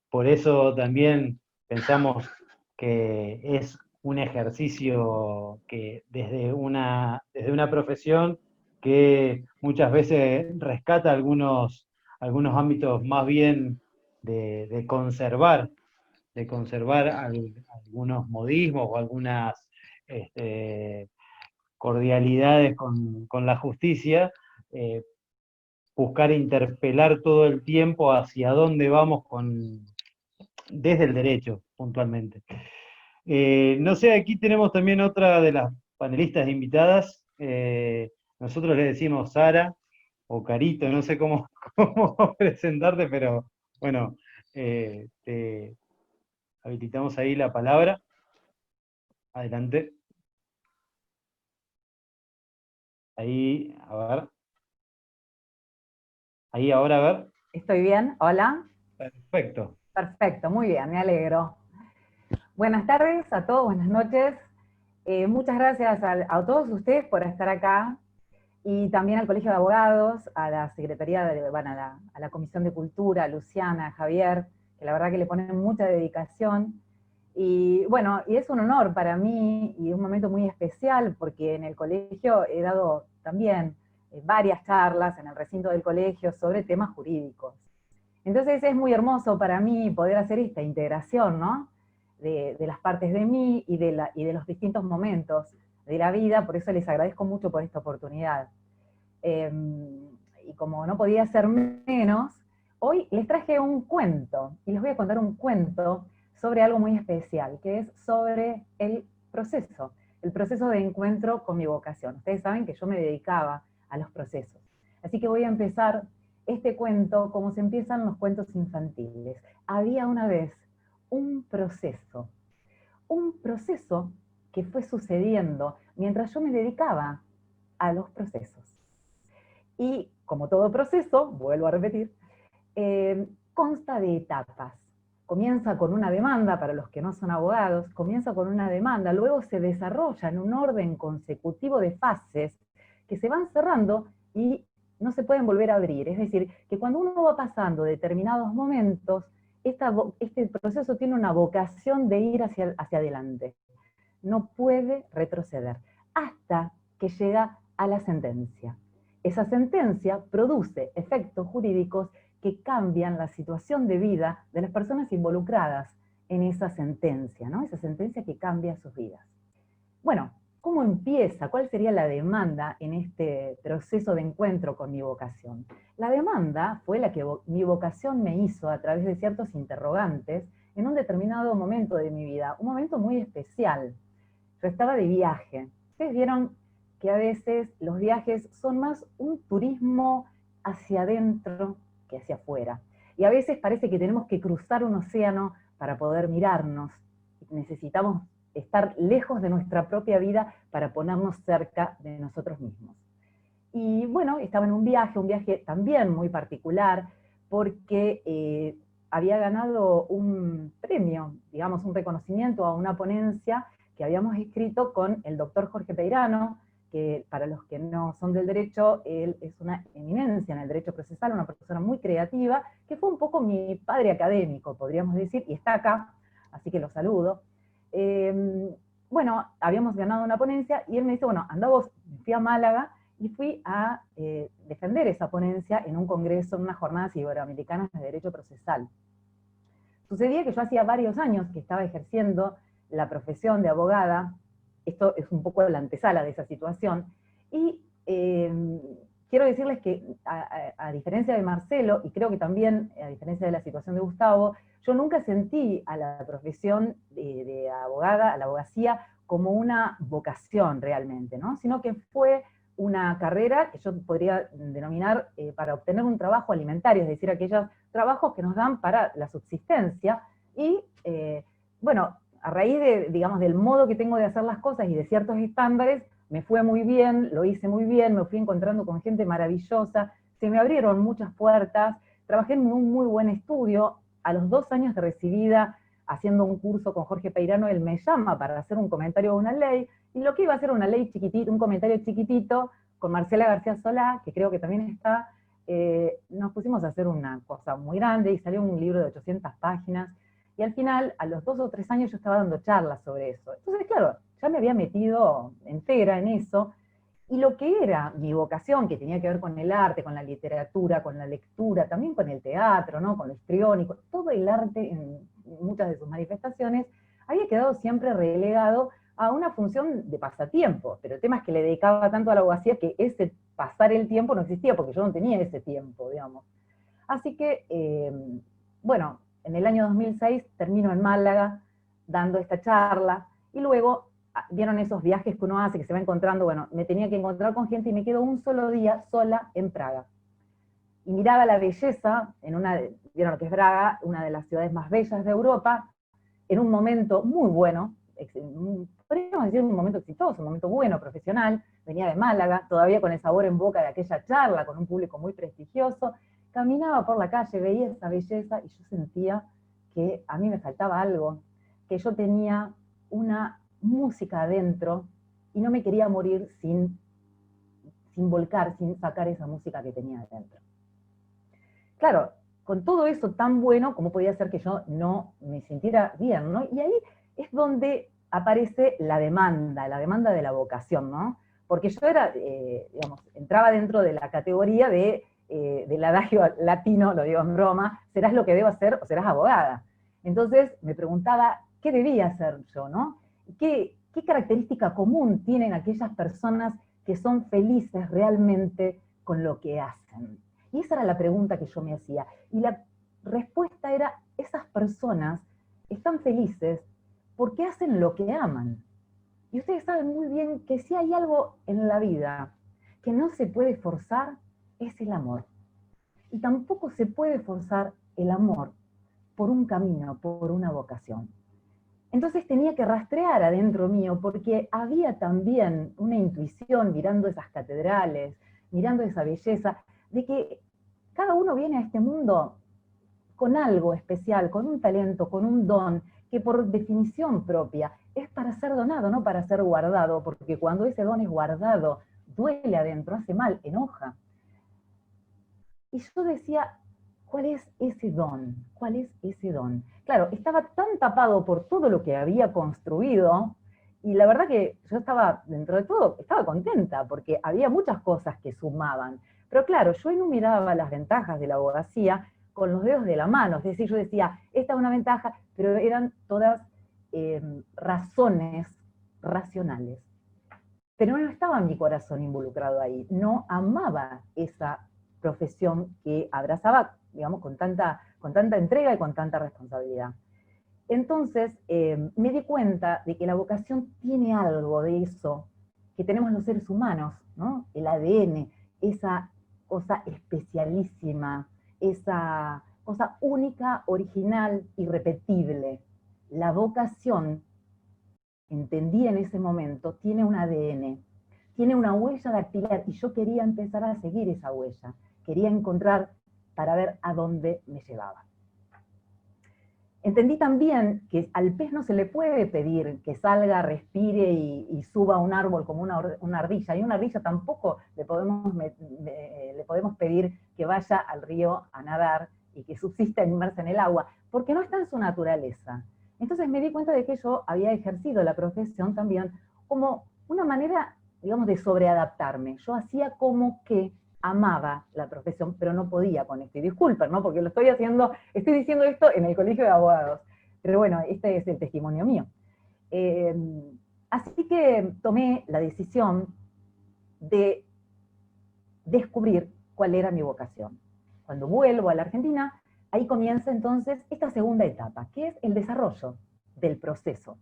Por eso también pensamos que es un ejercicio que desde una profesión que muchas veces rescata algunos ámbitos más bien de conservar algunos modismos o algunas cordialidades con la justicia, buscar interpelar todo el tiempo hacia dónde vamos desde el derecho, puntualmente. No sé, aquí tenemos también otra de las panelistas invitadas. Nosotros le decimos Sara o Carito, no sé cómo presentarte, pero bueno, te habilitamos ahí la palabra. Adelante. Ahí, a ver. Ahí, ahora, a ver. ¿Estoy bien? ¿Hola? Perfecto. Perfecto, muy bien, me alegro. Buenas tardes a todos, buenas noches. Muchas gracias a todos ustedes por estar acá, y también al Colegio de Abogados, a la Secretaría, a la Comisión de Cultura, a Luciana, a Javier, que la verdad que le ponen mucha dedicación. Y bueno, y es un honor para mí y un momento muy especial, porque en el colegio he dado también varias charlas en el recinto del colegio sobre temas jurídicos. Entonces es muy hermoso para mí poder hacer esta integración, ¿no? De las partes de mí y de los distintos momentos de la vida, por eso les agradezco mucho por esta oportunidad. Y como no podía ser menos, hoy les traje un cuento, y les voy a contar un cuento sobre algo muy especial, que es sobre el proceso de encuentro con mi vocación. Ustedes saben que yo me dedicaba a los procesos. Así que voy a empezar este cuento como se empiezan los cuentos infantiles. Había una vez un proceso que fue sucediendo mientras yo me dedicaba a los procesos. Y como todo proceso, vuelvo a repetir, consta de etapas. Comienza con una demanda, para los que no son abogados, comienza con una demanda, luego se desarrolla en un orden consecutivo de fases que se van cerrando y no se pueden volver a abrir. Es decir, que cuando uno va pasando determinados momentos, este proceso tiene una vocación de ir hacia adelante. No puede retroceder hasta que llega a la sentencia. Esa sentencia produce efectos jurídicos que cambian la situación de vida de las personas involucradas en esa sentencia, ¿no? Esa sentencia que cambia sus vidas. Bueno, ¿cómo empieza? ¿Cuál sería la demanda en este proceso de encuentro con mi vocación? La demanda fue la que mi vocación me hizo a través de ciertos interrogantes en un determinado momento de mi vida, un momento muy especial. Yo estaba de viaje. Ustedes vieron que a veces los viajes son más un turismo hacia adentro que hacia afuera. Y a veces parece que tenemos que cruzar un océano para poder mirarnos. Necesitamos estar lejos de nuestra propia vida para ponernos cerca de nosotros mismos. Y bueno, estaba en un viaje también muy particular, porque había ganado un premio, digamos, un reconocimiento a una ponencia que habíamos escrito con el doctor Jorge Peirano, que para los que no son del derecho, él es una eminencia en el derecho procesal, una persona muy creativa, que fue un poco mi padre académico, podríamos decir, y está acá, así que lo saludo. Bueno, habíamos ganado una ponencia, y él me dice, bueno, anda vos, fui a Málaga, y fui a defender esa ponencia en un congreso, en unas jornadas iberoamericanas de derecho procesal. Sucedía que yo hacía varios años que estaba ejerciendo la profesión de abogada, esto es un poco la antesala de esa situación, y quiero decirles que a diferencia de Marcelo, y creo que también a diferencia de la situación de Gustavo, yo nunca sentí a la profesión de abogada, a la abogacía, como una vocación realmente, ¿no? Sino que fue una carrera que yo podría denominar para obtener un trabajo alimentario, es decir, aquellos trabajos que nos dan para la subsistencia, y bueno, a raíz de, digamos, del modo que tengo de hacer las cosas y de ciertos estándares, me fue muy bien, lo hice muy bien, me fui encontrando con gente maravillosa, se me abrieron muchas puertas, trabajé en un muy buen estudio. A los 2 años de recibida, haciendo un curso con Jorge Peirano, él me llama para hacer un comentario de una ley, y lo que iba a ser una ley chiquitita, un comentario chiquitito, con Marcela García Solá, que creo que también está, nos pusimos a hacer una cosa muy grande, y salió un libro de 800 páginas, y al final, a los 2 o 3 años, yo estaba dando charlas sobre eso. Entonces, claro, ya me había metido entera en eso, y lo que era mi vocación, que tenía que ver con el arte, con la literatura, con la lectura, también con el teatro, ¿no? Con lo histriónico, todo el arte en muchas de sus manifestaciones, había quedado siempre relegado a una función de pasatiempo, pero el tema es que le dedicaba tanto a la abogacía que ese pasar el tiempo no existía, porque yo no tenía ese tiempo, digamos. Así que, bueno, en el año 2006 termino en Málaga dando esta charla, y luego vieron esos viajes que uno hace, que se va encontrando, bueno, me tenía que encontrar con gente, y me quedo un solo día sola en Praga. Y miraba la belleza, vieron lo que es Praga, una de las ciudades más bellas de Europa, en un momento muy bueno, podríamos decir un momento exitoso, un momento bueno, profesional, venía de Málaga, todavía con el sabor en boca de aquella charla, con un público muy prestigioso, caminaba por la calle, veía esa belleza, y yo sentía que a mí me faltaba algo, que yo tenía una música adentro, y no me quería morir sin volcar, sin sacar esa música que tenía adentro. Claro, con todo eso tan bueno, ¿cómo podía ser que yo no me sintiera bien, ¿no? Y ahí es donde aparece la demanda de la vocación, ¿no? Porque yo era, digamos, entraba dentro de la categoría del adagio latino, lo digo en broma, serás lo que debo hacer o serás abogada. Entonces me preguntaba, ¿qué debía hacer yo, no? ¿Qué característica común tienen aquellas personas que son felices realmente con lo que hacen? Y esa era la pregunta que yo me hacía. Y la respuesta era, esas personas están felices porque hacen lo que aman. Y ustedes saben muy bien que si hay algo en la vida que no se puede forzar, es el amor. Y tampoco se puede forzar el amor por un camino, por una vocación. Entonces tenía que rastrear adentro mío, porque había también una intuición mirando esas catedrales, mirando esa belleza, de que cada uno viene a este mundo con algo especial, con un talento, con un don, que por definición propia es para ser donado, no para ser guardado, porque cuando ese don es guardado, duele adentro, hace mal, enoja. Y yo decía, ¿cuál es ese don? ¿Cuál es ese don? Claro, estaba tan tapado por todo lo que había construido, y la verdad que yo estaba, dentro de todo, estaba contenta, porque había muchas cosas que sumaban. Pero claro, yo enumeraba las ventajas de la abogacía con los dedos de la mano, es decir, yo decía, esta es una ventaja, pero eran todas razones racionales. Pero no estaba mi corazón involucrado ahí, no amaba esa profesión que abrazaba, digamos, con tanta entrega y con tanta responsabilidad. Entonces, me di cuenta de que la vocación tiene algo de eso que tenemos los seres humanos, ¿no? El ADN, esa cosa especialísima, esa cosa única, original, irrepetible. La vocación, entendí en ese momento, tiene un ADN, tiene una huella dactilar, y yo quería empezar a seguir esa huella, quería encontrar para ver a dónde me llevaba. Entendí también que al pez no se le puede pedir que salga, respire y suba a un árbol como una ardilla, y una ardilla tampoco le podemos pedir que vaya al río a nadar y que subsista inmersa en el agua, porque no está en su naturaleza. Entonces me di cuenta de que yo había ejercido la profesión también como una manera digamos, de sobreadaptarme. Yo hacía como que amaba la profesión, pero no podía con esto. Y disculpen, ¿no? Porque lo estoy haciendo, estoy diciendo esto en el colegio de abogados. Pero bueno, este es el testimonio mío. Así que tomé la decisión de descubrir cuál era mi vocación. Cuando vuelvo a la Argentina, ahí comienza entonces esta segunda etapa, que es el desarrollo del proceso.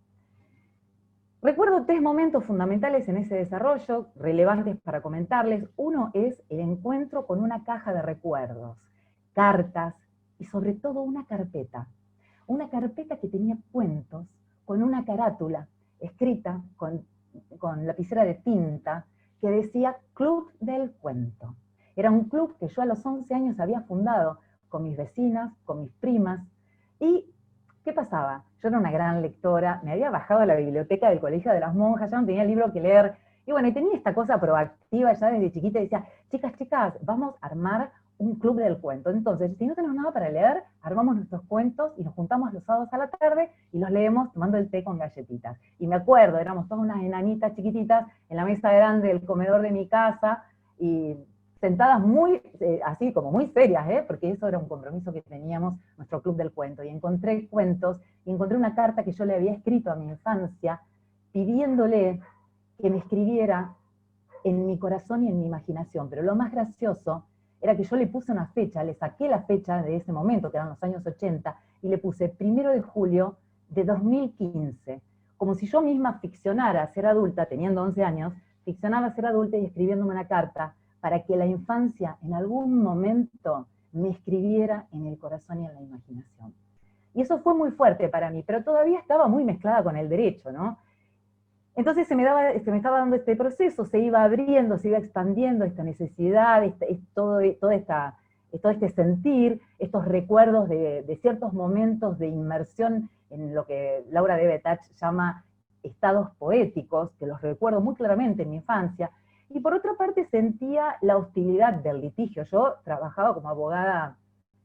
Recuerdo 3 momentos fundamentales en ese desarrollo, relevantes para comentarles. Uno es el encuentro con una caja de recuerdos, cartas y sobre todo una carpeta. Una carpeta que tenía cuentos con una carátula escrita con lapicera de tinta que decía Club del Cuento. Era un club que yo a los 11 años había fundado con mis vecinas, con mis primas. ¿Y qué pasaba? Yo era una gran lectora, me había bajado a la biblioteca del Colegio de las Monjas, ya no tenía libro que leer, y bueno, y tenía esta cosa proactiva ya desde chiquita, y decía, chicas, vamos a armar un club del cuento. Entonces, si no tenemos nada para leer, armamos nuestros cuentos y nos juntamos los sábados a la tarde y los leemos tomando el té con galletitas. Y me acuerdo, éramos todas unas enanitas chiquititas en la mesa grande del comedor de mi casa, y sentadas muy, así como muy serias, porque eso era un compromiso que teníamos, nuestro club del cuento, y encontré cuentos, y encontré una carta que yo le había escrito a mi infancia, pidiéndole que me escribiera en mi corazón y en mi imaginación, pero lo más gracioso era que yo le puse una fecha, le saqué la fecha de ese momento, que eran los años 80, y le puse 1 de julio de 2015, como si yo misma ficcionara ser adulta, teniendo 11 años, ficcionaba ser adulta y escribiéndome una carta, para que la infancia en algún momento me escribiera en el corazón y en la imaginación. Y eso fue muy fuerte para mí, pero todavía estaba muy mezclada con el derecho, ¿no? Entonces se me estaba dando este proceso, se iba abriendo, se iba expandiendo esta necesidad, todo este sentir, estos recuerdos de ciertos momentos de inmersión en lo que Laura de Betach llama estados poéticos, que los recuerdo muy claramente en mi infancia. Y por otra parte sentía la hostilidad del litigio. Yo trabajaba como abogada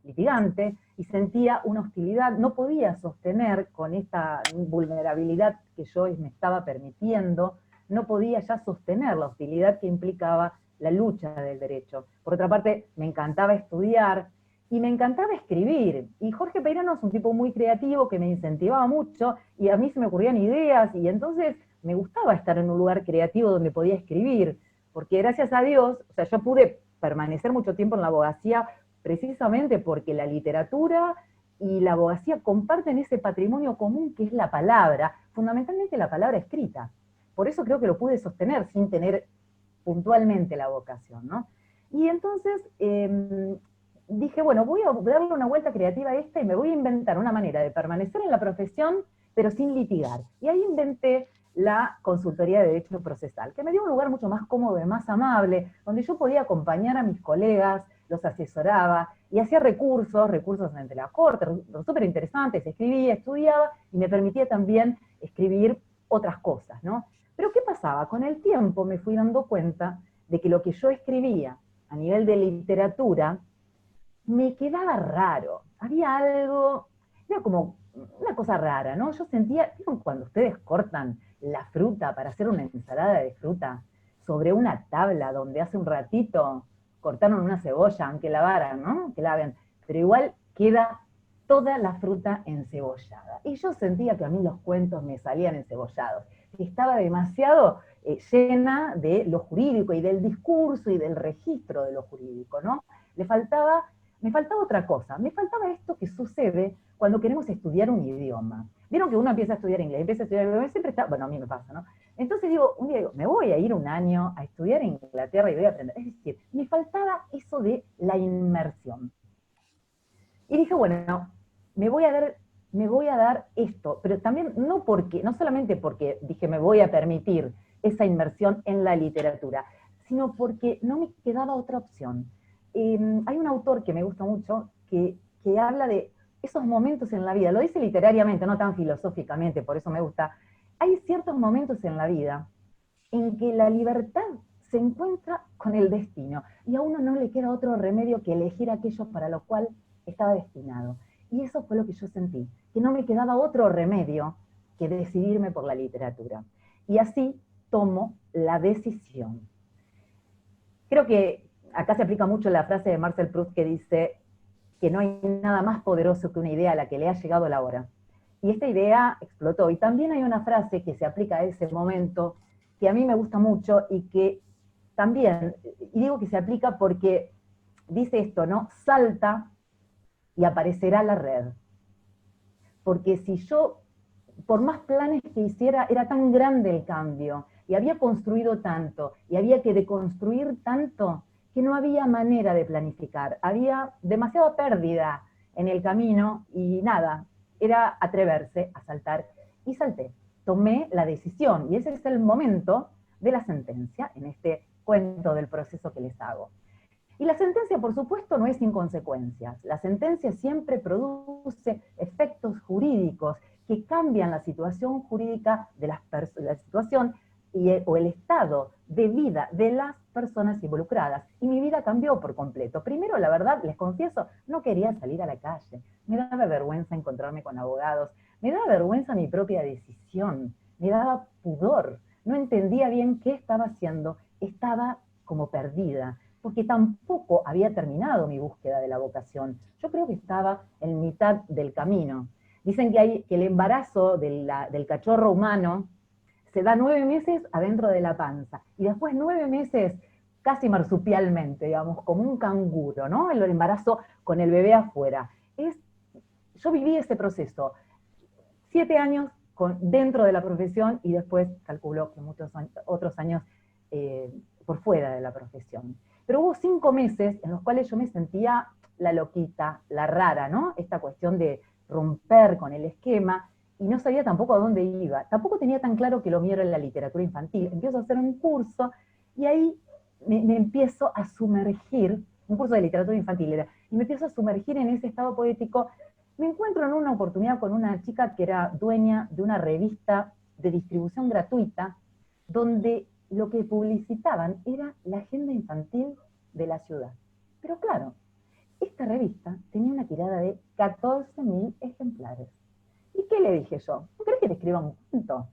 litigante y sentía una hostilidad, no podía sostener con esta vulnerabilidad que yo me estaba permitiendo, no podía ya sostener la hostilidad que implicaba la lucha del derecho. Por otra parte, me encantaba estudiar y me encantaba escribir. Y Jorge Peirano es un tipo muy creativo que me incentivaba mucho y a mí se me ocurrían ideas y entonces me gustaba estar en un lugar creativo donde podía escribir, porque gracias a Dios, o sea, yo pude permanecer mucho tiempo en la abogacía precisamente porque la literatura y la abogacía comparten ese patrimonio común que es la palabra, fundamentalmente la palabra escrita. Por eso creo que lo pude sostener sin tener puntualmente la vocación, ¿no? Y entonces dije, bueno, voy a darle una vuelta creativa a esta y me voy a inventar una manera de permanecer en la profesión, pero sin litigar. Y ahí inventé la consultoría de derecho procesal, que me dio un lugar mucho más cómodo y más amable, donde yo podía acompañar a mis colegas, los asesoraba y hacía recursos ante la corte, súper interesantes, escribía, estudiaba y me permitía también escribir otras cosas, ¿no? Pero ¿qué pasaba? Con el tiempo me fui dando cuenta de que lo que yo escribía a nivel de literatura me quedaba raro, había algo, era como una cosa rara, ¿no? Yo sentía, ¿vieron cuando ustedes cortan la fruta para hacer una ensalada de fruta sobre una tabla donde hace un ratito cortaron una cebolla, aunque lavaran, ¿no? Que laven, pero igual queda toda la fruta encebollada. Y yo sentía que a mí los cuentos me salían encebollados. Estaba demasiado llena de lo jurídico y del discurso y del registro de lo jurídico, ¿no? Me faltaba otra cosa, me faltaba esto que sucede cuando queremos estudiar un idioma. Vieron que uno empieza a estudiar inglés, empieza a estudiar inglés, siempre está, bueno, a mí me pasa, ¿no? Entonces un día digo, me voy a ir un año a estudiar en Inglaterra y voy a aprender. Es decir, me faltaba eso de la inmersión. Y dije, bueno, me voy a dar esto, pero también no solamente porque dije me voy a permitir esa inmersión en la literatura, sino porque no me quedaba otra opción. Hay un autor que me gusta mucho que habla de esos momentos en la vida, lo dice literariamente, no tan filosóficamente, por eso me gusta. Hay ciertos momentos en la vida en que la libertad se encuentra con el destino, y a uno no le queda otro remedio que elegir aquello para lo cual estaba destinado. Y eso fue lo que yo sentí, que no me quedaba otro remedio que decidirme por la literatura. Y así tomo la decisión. Creo que acá se aplica mucho la frase de Marcel Proust que dice que no hay nada más poderoso que una idea a la que le ha llegado la hora. Y esta idea explotó. Y también hay una frase que se aplica a ese momento, que a mí me gusta mucho y que también, y digo que se aplica porque dice esto, ¿no? Salta y aparecerá la red. Porque si yo, por más planes que hiciera, era tan grande el cambio, y había construido tanto, y había que deconstruir tanto, que no había manera de planificar. Había demasiada pérdida en el camino, y nada, era atreverse a saltar. Y salté, tomé la decisión, y ese es el momento de la sentencia, en este cuento del proceso que les hago. Y la sentencia, por supuesto, no es sin consecuencias. La sentencia siempre produce efectos jurídicos que cambian la situación jurídica de la situación o el estado de vida de las personas involucradas. Y mi vida cambió por completo. Primero, la verdad, les confieso, no quería salir a la calle. Me daba vergüenza encontrarme con abogados. Me daba vergüenza mi propia decisión. Me daba pudor. No entendía bien qué estaba haciendo. Estaba como perdida, porque tampoco había terminado mi búsqueda de la vocación. Yo creo que estaba en mitad del camino. Dicen que el embarazo del cachorro humano se da 9 meses adentro de la panza, y después 9 meses casi marsupialmente, digamos, como un canguro, ¿no? El embarazo con el bebé afuera. Yo viví ese proceso, 7 años dentro de la profesión, y después calculo que muchos otros años por fuera de la profesión. Pero hubo 5 meses en los cuales yo me sentía la loquita, la rara, ¿no? Esta cuestión de romper con el esquema, y no sabía tampoco a dónde iba. Tampoco tenía tan claro que lo mío era la literatura infantil. Empiezo a hacer un curso, y ahí me empiezo a sumergir, un curso de literatura infantil era, y me empiezo a sumergir en ese estado poético. Me encuentro en una oportunidad con una chica que era dueña de una revista de distribución gratuita, donde lo que publicitaban era la agenda infantil de la ciudad. Pero claro, esta revista tenía una tirada de 14.000 ejemplares. ¿Y qué le dije yo? ¿No crees que te escriba un cuento?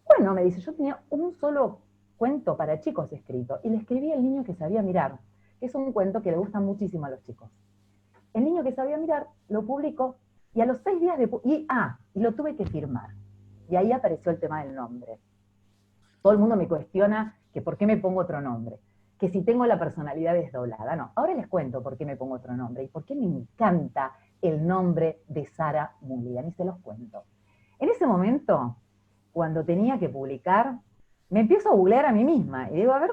Bueno, me dice, yo tenía un solo cuento para chicos escrito, y le escribí El niño que sabía mirar, que es un cuento que le gusta muchísimo a los chicos. El niño que sabía mirar lo publicó, y a los 6 días y lo tuve que firmar. Y ahí apareció el tema del nombre. Todo el mundo me cuestiona que por qué me pongo otro nombre, que si tengo la personalidad desdoblada. No, ahora les cuento por qué me pongo otro nombre y por qué me encanta el nombre de Sara Mulligan, y se los cuento. En ese momento, cuando tenía que publicar, me empiezo a googlear a mí misma, y digo, a ver,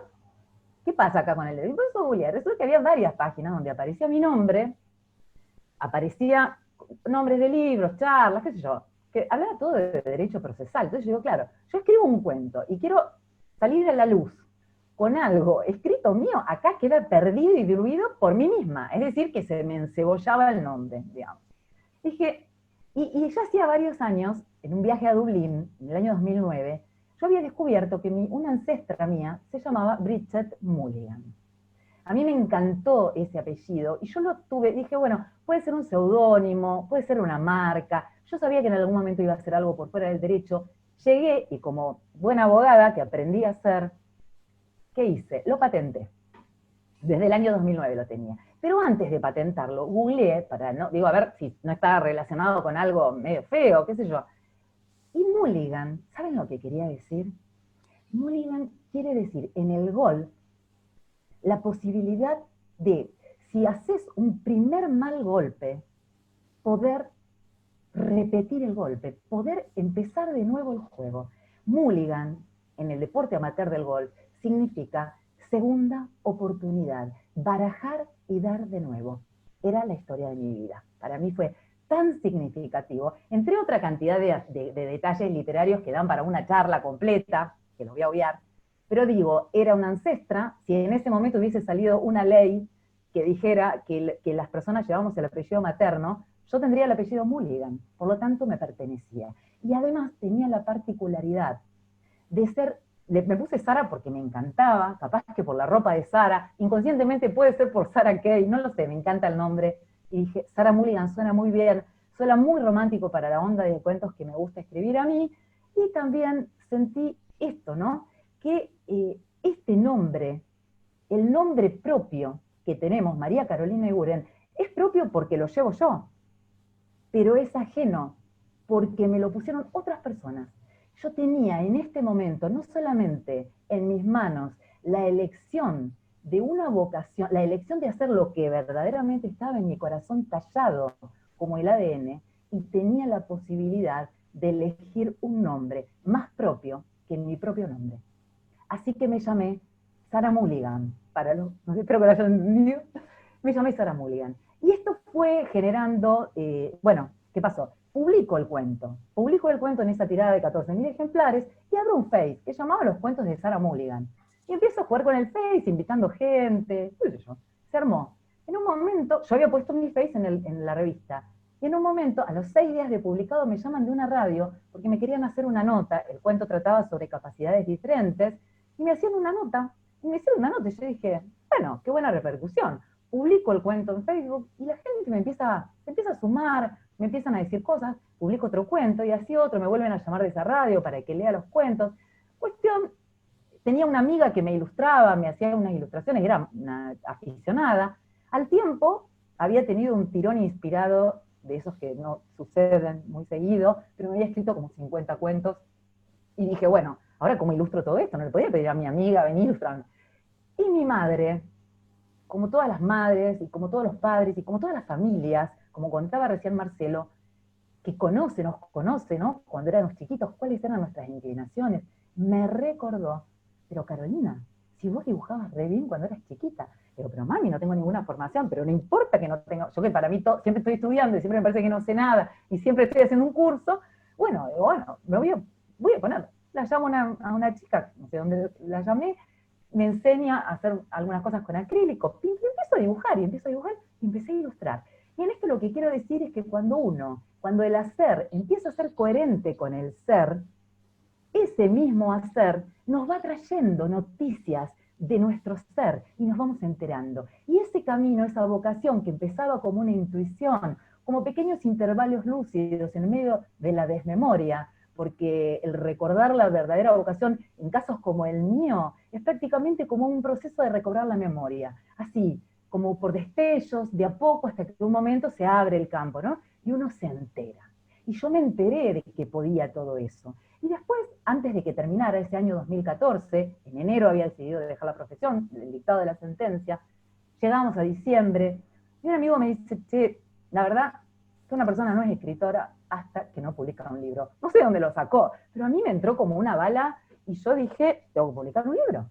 ¿qué pasa acá con el dedo? Y empiezo a googlear. Resulta que había varias páginas donde aparecía mi nombre, aparecía nombres de libros, charlas, qué sé yo, que hablaba todo de derecho procesal. Entonces yo digo, claro, yo escribo un cuento y quiero salir a la luz con algo escrito mío, acá queda perdido y diluido por mí misma. Es decir, que se me encebollaba el nombre, digamos. Dije, y ya hacía varios años, en un viaje a Dublín, en el año 2009, yo había descubierto que una ancestra mía se llamaba Bridget Mulligan. A mí me encantó ese apellido, y yo lo tuve, dije, bueno, puede ser un seudónimo, puede ser una marca. Yo sabía que en algún momento iba a hacer algo por fuera del derecho. Llegué, y como buena abogada que aprendí a hacer, ¿qué hice? Lo patenté. Desde el año 2009 lo tenía. Pero antes de patentarlo, googleé para, no, digo, a ver si no estaba relacionado con algo medio feo, qué sé yo. Y Mulligan, ¿saben lo que quería decir? Mulligan quiere decir, en el golf, la posibilidad de, si haces un primer mal golpe, poder repetir el golpe, poder empezar de nuevo el juego. Mulligan, en el deporte amateur del golf, significa segunda oportunidad, barajar y dar de nuevo. Era la historia de mi vida. Para mí fue tan significativo, entre otra cantidad de detalles literarios que dan para una charla completa, que los voy a obviar, pero digo, era una ancestra. Si en ese momento hubiese salido una ley que dijera que las personas llevábamos el apellido materno, yo tendría el apellido Mulligan, por lo tanto me pertenecía. Y además tenía la particularidad de ser, me puse Sara porque me encantaba, capaz que por la ropa de Sara, inconscientemente puede ser por Sarah Kay, no lo sé, me encanta el nombre, y dije, Sara Mulligan suena muy bien, suena muy romántico para la onda de cuentos que me gusta escribir a mí, y también sentí esto, ¿no? que este nombre, el nombre propio que tenemos, María Carolina Eguren, es propio porque lo llevo yo, pero es ajeno porque me lo pusieron otras personas. Yo tenía en este momento no solamente en mis manos la elección de una vocación, la elección de hacer lo que verdaderamente estaba en mi corazón tallado como el ADN, y tenía la posibilidad de elegir un nombre más propio que mi propio nombre. Así que me llamé Sarah Mulligan, no sé, espero que lo hayan entendido, me llamé Sarah Mulligan. Y esto fue generando, bueno, ¿qué pasó? Publico el cuento en esa tirada de 14.000 ejemplares y abro un Face que llamaba Los Cuentos de Sarah Mulligan. Y empiezo a jugar con el Face, invitando gente, qué sé yo, se armó. En un momento, yo había puesto mi Face en la revista, y en un momento, a los 6 días de publicado, me llaman de una radio porque me querían hacer una nota. El cuento trataba sobre capacidades diferentes, y me hacían una nota, y me hicieron una nota, y yo dije, bueno, qué buena repercusión. Publico el cuento en Facebook, y la gente me empieza a sumar, me empiezan a decir cosas, publico otro cuento, y así otro, me vuelven a llamar de esa radio para que lea los cuentos. Cuestión, tenía una amiga que me ilustraba, me hacía unas ilustraciones, era una aficionada. Al tiempo, había tenido un tirón inspirado, de esos que no suceden muy seguido, pero me había escrito como 50 cuentos, y dije, bueno, ahora cómo ilustro todo esto, no le podía pedir a mi amiga, vení, ilustrarme. Y mi madre, como todas las madres, y como todos los padres, y como todas las familias, como contaba recién Marcelo, que nos conoce, ¿no? Cuando éramos chiquitos, cuáles eran nuestras inclinaciones, me recordó, pero Carolina, si vos dibujabas re bien cuando eras chiquita. Digo, pero mami, no tengo ninguna formación, pero no importa que no tenga, yo que para mí siempre estoy estudiando y siempre me parece que no sé nada, y siempre estoy haciendo un curso, bueno, me voy a poner, la llamo a una chica, no sé dónde la llamé, me enseña a hacer algunas cosas con acrílico, y empiezo a dibujar, y empecé a ilustrar. Y en esto lo que quiero decir es que cuando el hacer empieza a ser coherente con el ser, ese mismo hacer nos va trayendo noticias de nuestro ser y nos vamos enterando. Y ese camino, esa vocación que empezaba como una intuición, como pequeños intervalos lúcidos en medio de la desmemoria, porque el recordar la verdadera vocación en casos como el mío es prácticamente como un proceso de recobrar la memoria, así como por destellos, de a poco, hasta que en un momento se abre el campo, ¿no? Y uno se entera. Y yo me enteré de que podía todo eso. Y después, antes de que terminara ese año 2014, en enero había decidido dejar la profesión, el dictado de la sentencia, llegamos a diciembre, y un amigo me dice, che, la verdad, que una persona no es escritora hasta que no publica un libro. No sé dónde lo sacó, pero a mí me entró como una bala, y yo dije, tengo que publicar un libro.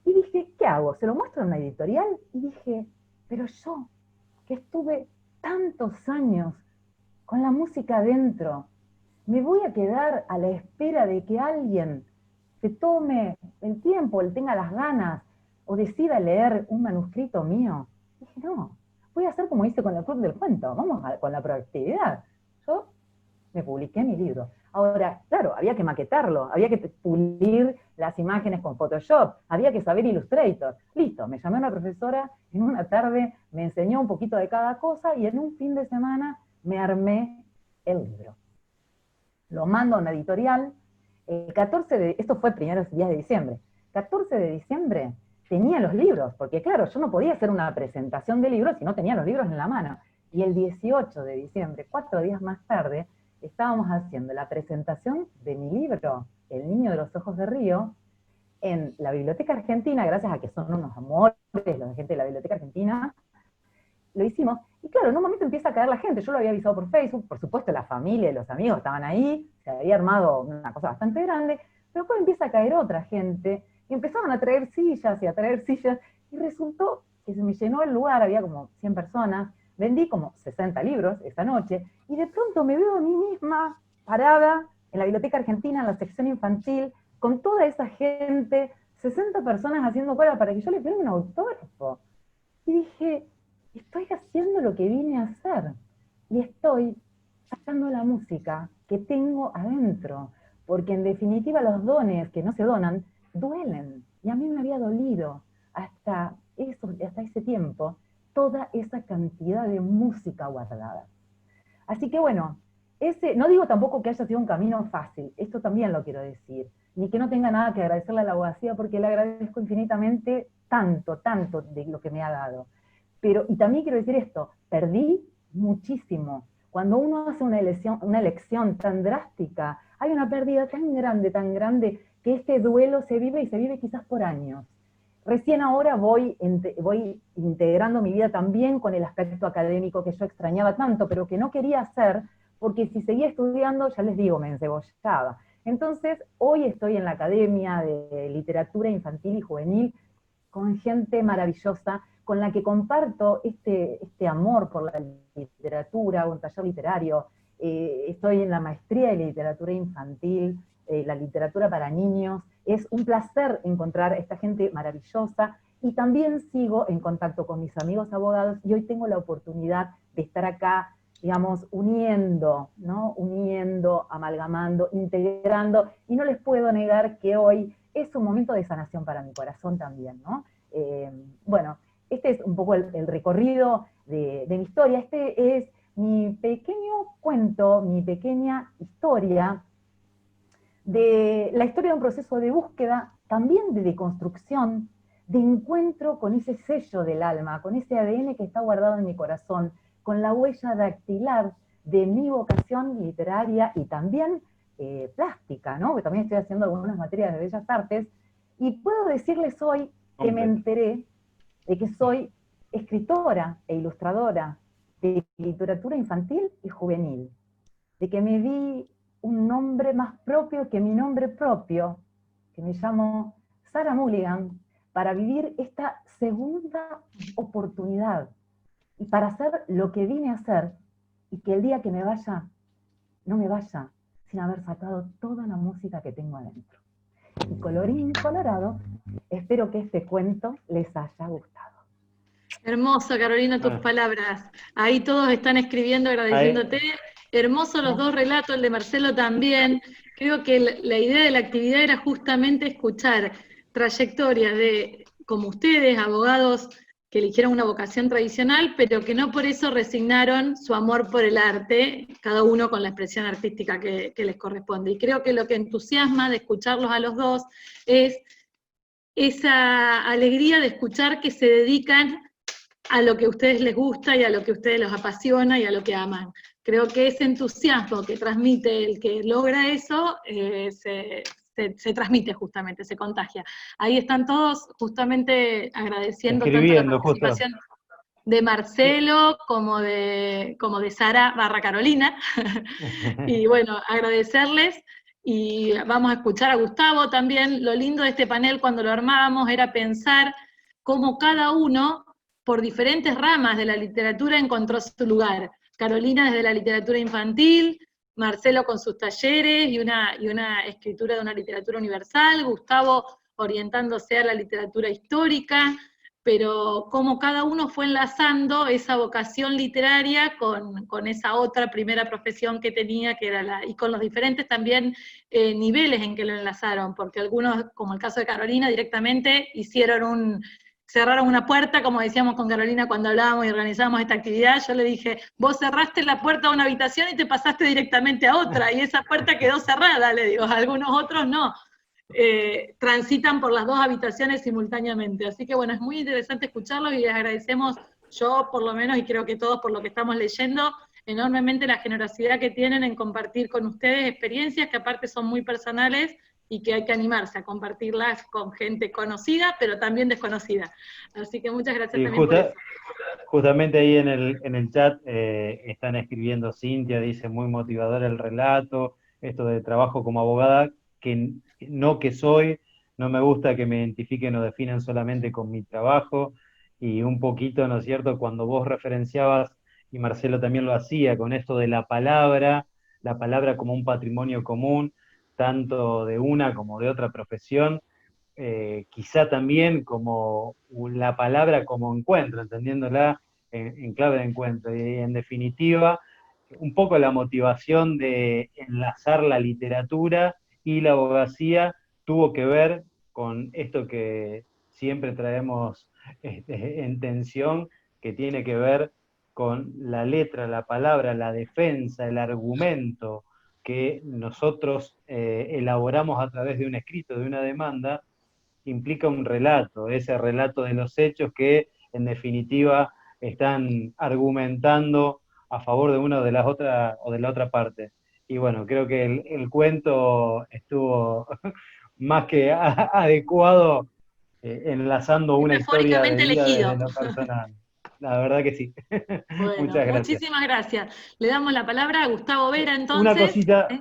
Y dije, ¿qué hago? ¿Se lo muestro en una editorial? Y dije, pero yo, que estuve tantos años con la música adentro, me voy a quedar a la espera de que alguien se tome el tiempo, le tenga las ganas, o decida leer un manuscrito mío. Dije, no, voy a hacer como hice con el Club del Cuento, con la proactividad. Yo me publiqué mi libro. Ahora, claro, había que maquetarlo, había que pulir las imágenes con Photoshop, había que saber Illustrator. Listo, me llamé a una profesora, en una tarde me enseñó un poquito de cada cosa, y en un fin de semana me armé el libro. Lo mando a una editorial, esto fue primeros días de diciembre, 14 de diciembre tenía los libros, porque claro, yo no podía hacer una presentación de libros si no tenía los libros en la mano. Y el 18 de diciembre, 4 días más tarde, estábamos haciendo la presentación de mi libro, El Niño de los Ojos de Río, en la Biblioteca Argentina, gracias a que son unos amores los de gente de la Biblioteca Argentina, lo hicimos, y claro, en un momento empieza a caer la gente, yo lo había avisado por Facebook, por supuesto la familia y los amigos estaban ahí, se había armado una cosa bastante grande, pero después empieza a caer otra gente, y empezaban a traer sillas, y resultó que se me llenó el lugar, había como 100 personas, vendí como 60 libros esa noche, y de pronto me veo a mí misma parada en la Biblioteca Argentina, en la sección infantil, con toda esa gente, 60 personas haciendo cola para que yo le pidiera un autógrafo. Y dije, estoy haciendo lo que vine a hacer, y estoy sacando la música que tengo adentro, porque en definitiva los dones que no se donan, duelen, y a mí me había dolido hasta ese tiempo, toda esa cantidad de música guardada. Así que bueno, no digo tampoco que haya sido un camino fácil, esto también lo quiero decir, ni que no tenga nada que agradecerle a la abogacía, porque le agradezco infinitamente tanto, tanto de lo que me ha dado. Pero, y también quiero decir esto, perdí muchísimo. Cuando uno hace una elección tan drástica, hay una pérdida tan grande, que este duelo se vive, y se vive quizás por años. Recién ahora voy integrando mi vida también con el aspecto académico que yo extrañaba tanto, pero que no quería hacer, porque si seguía estudiando, ya les digo, me encebollaba. Entonces, hoy estoy en la Academia de Literatura Infantil y Juvenil, con gente maravillosa, con la que comparto este amor por la literatura, un taller literario. Estoy en la maestría de literatura infantil, la literatura para niños. Es un placer encontrar a esta gente maravillosa, y también sigo en contacto con mis amigos abogados, y hoy tengo la oportunidad de estar acá, digamos, uniendo, ¿no? Uniendo, amalgamando, integrando, y no les puedo negar que hoy es un momento de sanación para mi corazón también, ¿no? Bueno, este es un poco el recorrido de mi historia. Este es mi pequeño cuento, mi pequeña historia, de la historia de un proceso de búsqueda, también de deconstrucción, de encuentro con ese sello del alma, con ese ADN que está guardado en mi corazón, con la huella dactilar de mi vocación literaria y también plástica, ¿no? Porque también estoy haciendo algunas materias de bellas artes, y puedo decirles hoy que me enteré de que soy escritora e ilustradora de literatura infantil y juvenil, de que me di un nombre más propio que mi nombre propio, que me llamo Sara Mulligan, para vivir esta segunda oportunidad y para hacer lo que vine a hacer, y que el día que me vaya, no me vaya sin haber sacado toda la música que tengo adentro. Y colorín colorado, espero que este cuento les haya gustado. Hermoso, Carolina, tus palabras. Ahí todos están escribiendo, agradeciéndote. Hermosos los dos relatos, el de Marcelo también. Creo que la idea de la actividad era justamente escuchar trayectorias de, como ustedes, abogados que eligieron una vocación tradicional, pero que no por eso resignaron su amor por el arte, cada uno con la expresión artística que les corresponde. Y creo que lo que entusiasma de escucharlos a los dos es esa alegría de escuchar que se dedican a lo que a ustedes les gusta y a lo que a ustedes los apasiona y a lo que aman. Creo que ese entusiasmo que transmite el que logra eso, se transmite justamente, se contagia. Ahí están todos justamente agradeciendo tanto la participación de Marcelo como de Sara / Carolina. Y bueno, agradecerles, y vamos a escuchar a Gustavo también. Lo lindo de este panel cuando lo armábamos era pensar cómo cada uno, por diferentes ramas de la literatura, encontró su lugar. Carolina desde la literatura infantil, Marcelo con sus talleres y una escritura de una literatura universal, Gustavo orientándose a la literatura histórica, pero cómo cada uno fue enlazando esa vocación literaria con esa otra primera profesión que tenía, que era y con los diferentes también niveles en que lo enlazaron, porque algunos, como el caso de Carolina, directamente cerraron una puerta, como decíamos con Carolina cuando hablábamos y organizábamos esta actividad. Yo le dije, vos cerraste la puerta a una habitación y te pasaste directamente a otra, y esa puerta quedó cerrada, le digo, algunos otros no. Transitan por las dos habitaciones simultáneamente. Así que bueno, es muy interesante escucharlo, y les agradecemos, yo por lo menos, y creo que todos por lo que estamos leyendo, enormemente la generosidad que tienen en compartir con ustedes experiencias que aparte son muy personales, y que hay que animarse a compartirlas con gente conocida, pero también desconocida. Así que muchas gracias también por eso. Justamente ahí en el chat están escribiendo, Cintia dice, muy motivador el relato, esto de trabajo como abogada, que soy, no me gusta que me identifiquen o definan solamente con mi trabajo, y un poquito, ¿no es cierto?, cuando vos referenciabas, y Marcelo también lo hacía, con esto de la palabra como un patrimonio común, tanto de una como de otra profesión, quizá también como la palabra como encuentro, entendiéndola en clave de encuentro, y en definitiva, un poco la motivación de enlazar la literatura y la abogacía tuvo que ver con esto que siempre traemos en tensión, que tiene que ver con la letra, la palabra, la defensa, el argumento que nosotros elaboramos a través de un escrito, de una demanda, implica un relato, ese relato de los hechos que en definitiva están argumentando a favor de una o de la otra parte. Y bueno, creo que el cuento estuvo más que adecuado, enlazando una historia de Metafóricamente vida elegido. desde lo personal. La verdad que sí. Bueno, Muchas gracias. muchísimas gracias. Le damos la palabra a Gustavo Vera, entonces.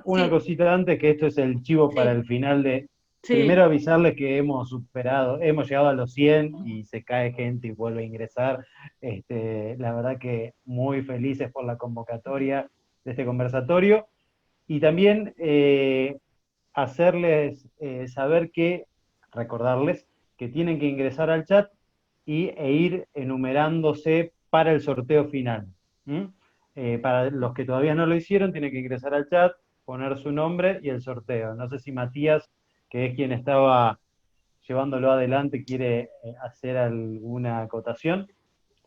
Una Sí. cosita antes, que esto es el chivo para el final de... Sí. Primero avisarles que hemos llegado a los 100 y se cae gente y vuelve a ingresar. La verdad que muy felices por la convocatoria de este conversatorio. Y también hacerles saber recordarles que tienen que ingresar al chat e ir enumerándose para el sorteo final. Para los que todavía no lo hicieron, tienen que ingresar al chat, poner su nombre y el sorteo. No sé si Matías, que es quien estaba llevándolo adelante, quiere hacer alguna acotación.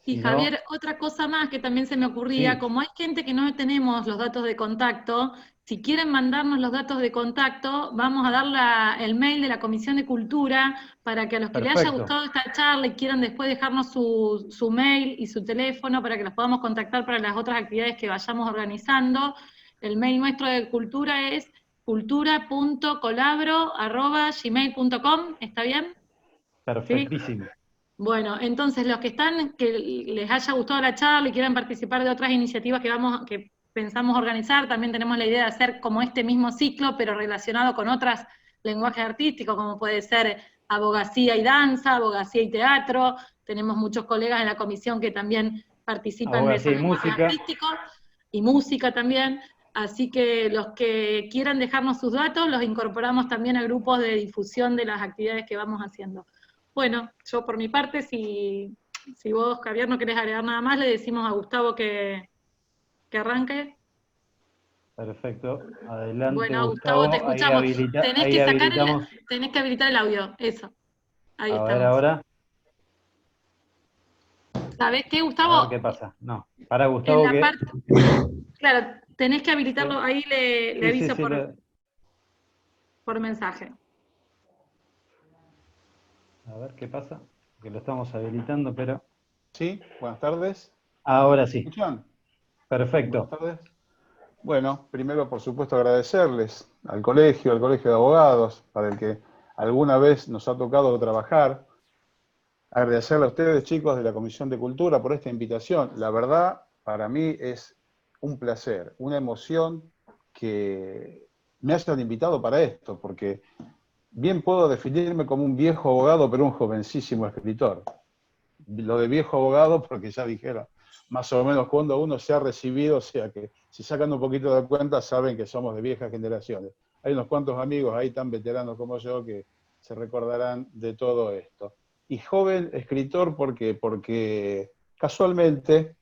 Y Si Javier, no, otra cosa más que también se me ocurría, sí. Como hay gente que no tenemos los datos de contacto, si quieren mandarnos los datos de contacto, vamos a dar el mail de la Comisión de Cultura para que a los que les haya Perfecto. gustado esta charla y quieran después dejarnos su mail y su teléfono para que los podamos contactar para las otras actividades que vayamos organizando. El mail nuestro de Cultura es cultura.colabro@gmail.com, ¿está bien? Perfectísimo. ¿Sí? Bueno, entonces los que les haya gustado la charla y quieran participar de otras iniciativas que pensamos organizar, también tenemos la idea de hacer como este mismo ciclo, pero relacionado con otros lenguajes artísticos, como puede ser abogacía y danza, abogacía y teatro. Tenemos muchos colegas en la comisión que también participan de esos lenguajes artísticos, y música también. Así que los que quieran dejarnos sus datos, los incorporamos también a grupos de difusión de las actividades que vamos haciendo. Bueno, yo por mi parte, si vos, Javier, no querés agregar nada más, le decimos a Gustavo que arranque. Perfecto, adelante. Bueno, Gustavo, te escuchamos. Tenés que habilitar el audio, eso. Ahí estamos. A ver ahora. ¿Sabés qué, Gustavo? A ver qué pasa. No, para Gustavo en la parte, claro, tenés que habilitarlo, ahí le aviso por mensaje. A ver qué pasa, que lo estamos habilitando, pero... Sí, buenas tardes. Ahora sí. ¿Me escuchan? Perfecto. Buenas tardes. Bueno, primero, por supuesto, agradecerles al Colegio de Abogados, para el que alguna vez nos ha tocado trabajar. Agradecerle a ustedes, chicos, de la Comisión de Cultura, por esta invitación. La verdad, para mí es un placer, una emoción que me hayan invitado para esto, porque bien puedo definirme como un viejo abogado, pero un jovencísimo escritor. Lo de viejo abogado, porque ya dijeron, más o menos cuando uno se ha recibido, o sea que si sacan un poquito de cuenta saben que somos de viejas generaciones. Hay unos cuantos amigos ahí tan veteranos como yo que se recordarán de todo esto. Y joven escritor porque casualmente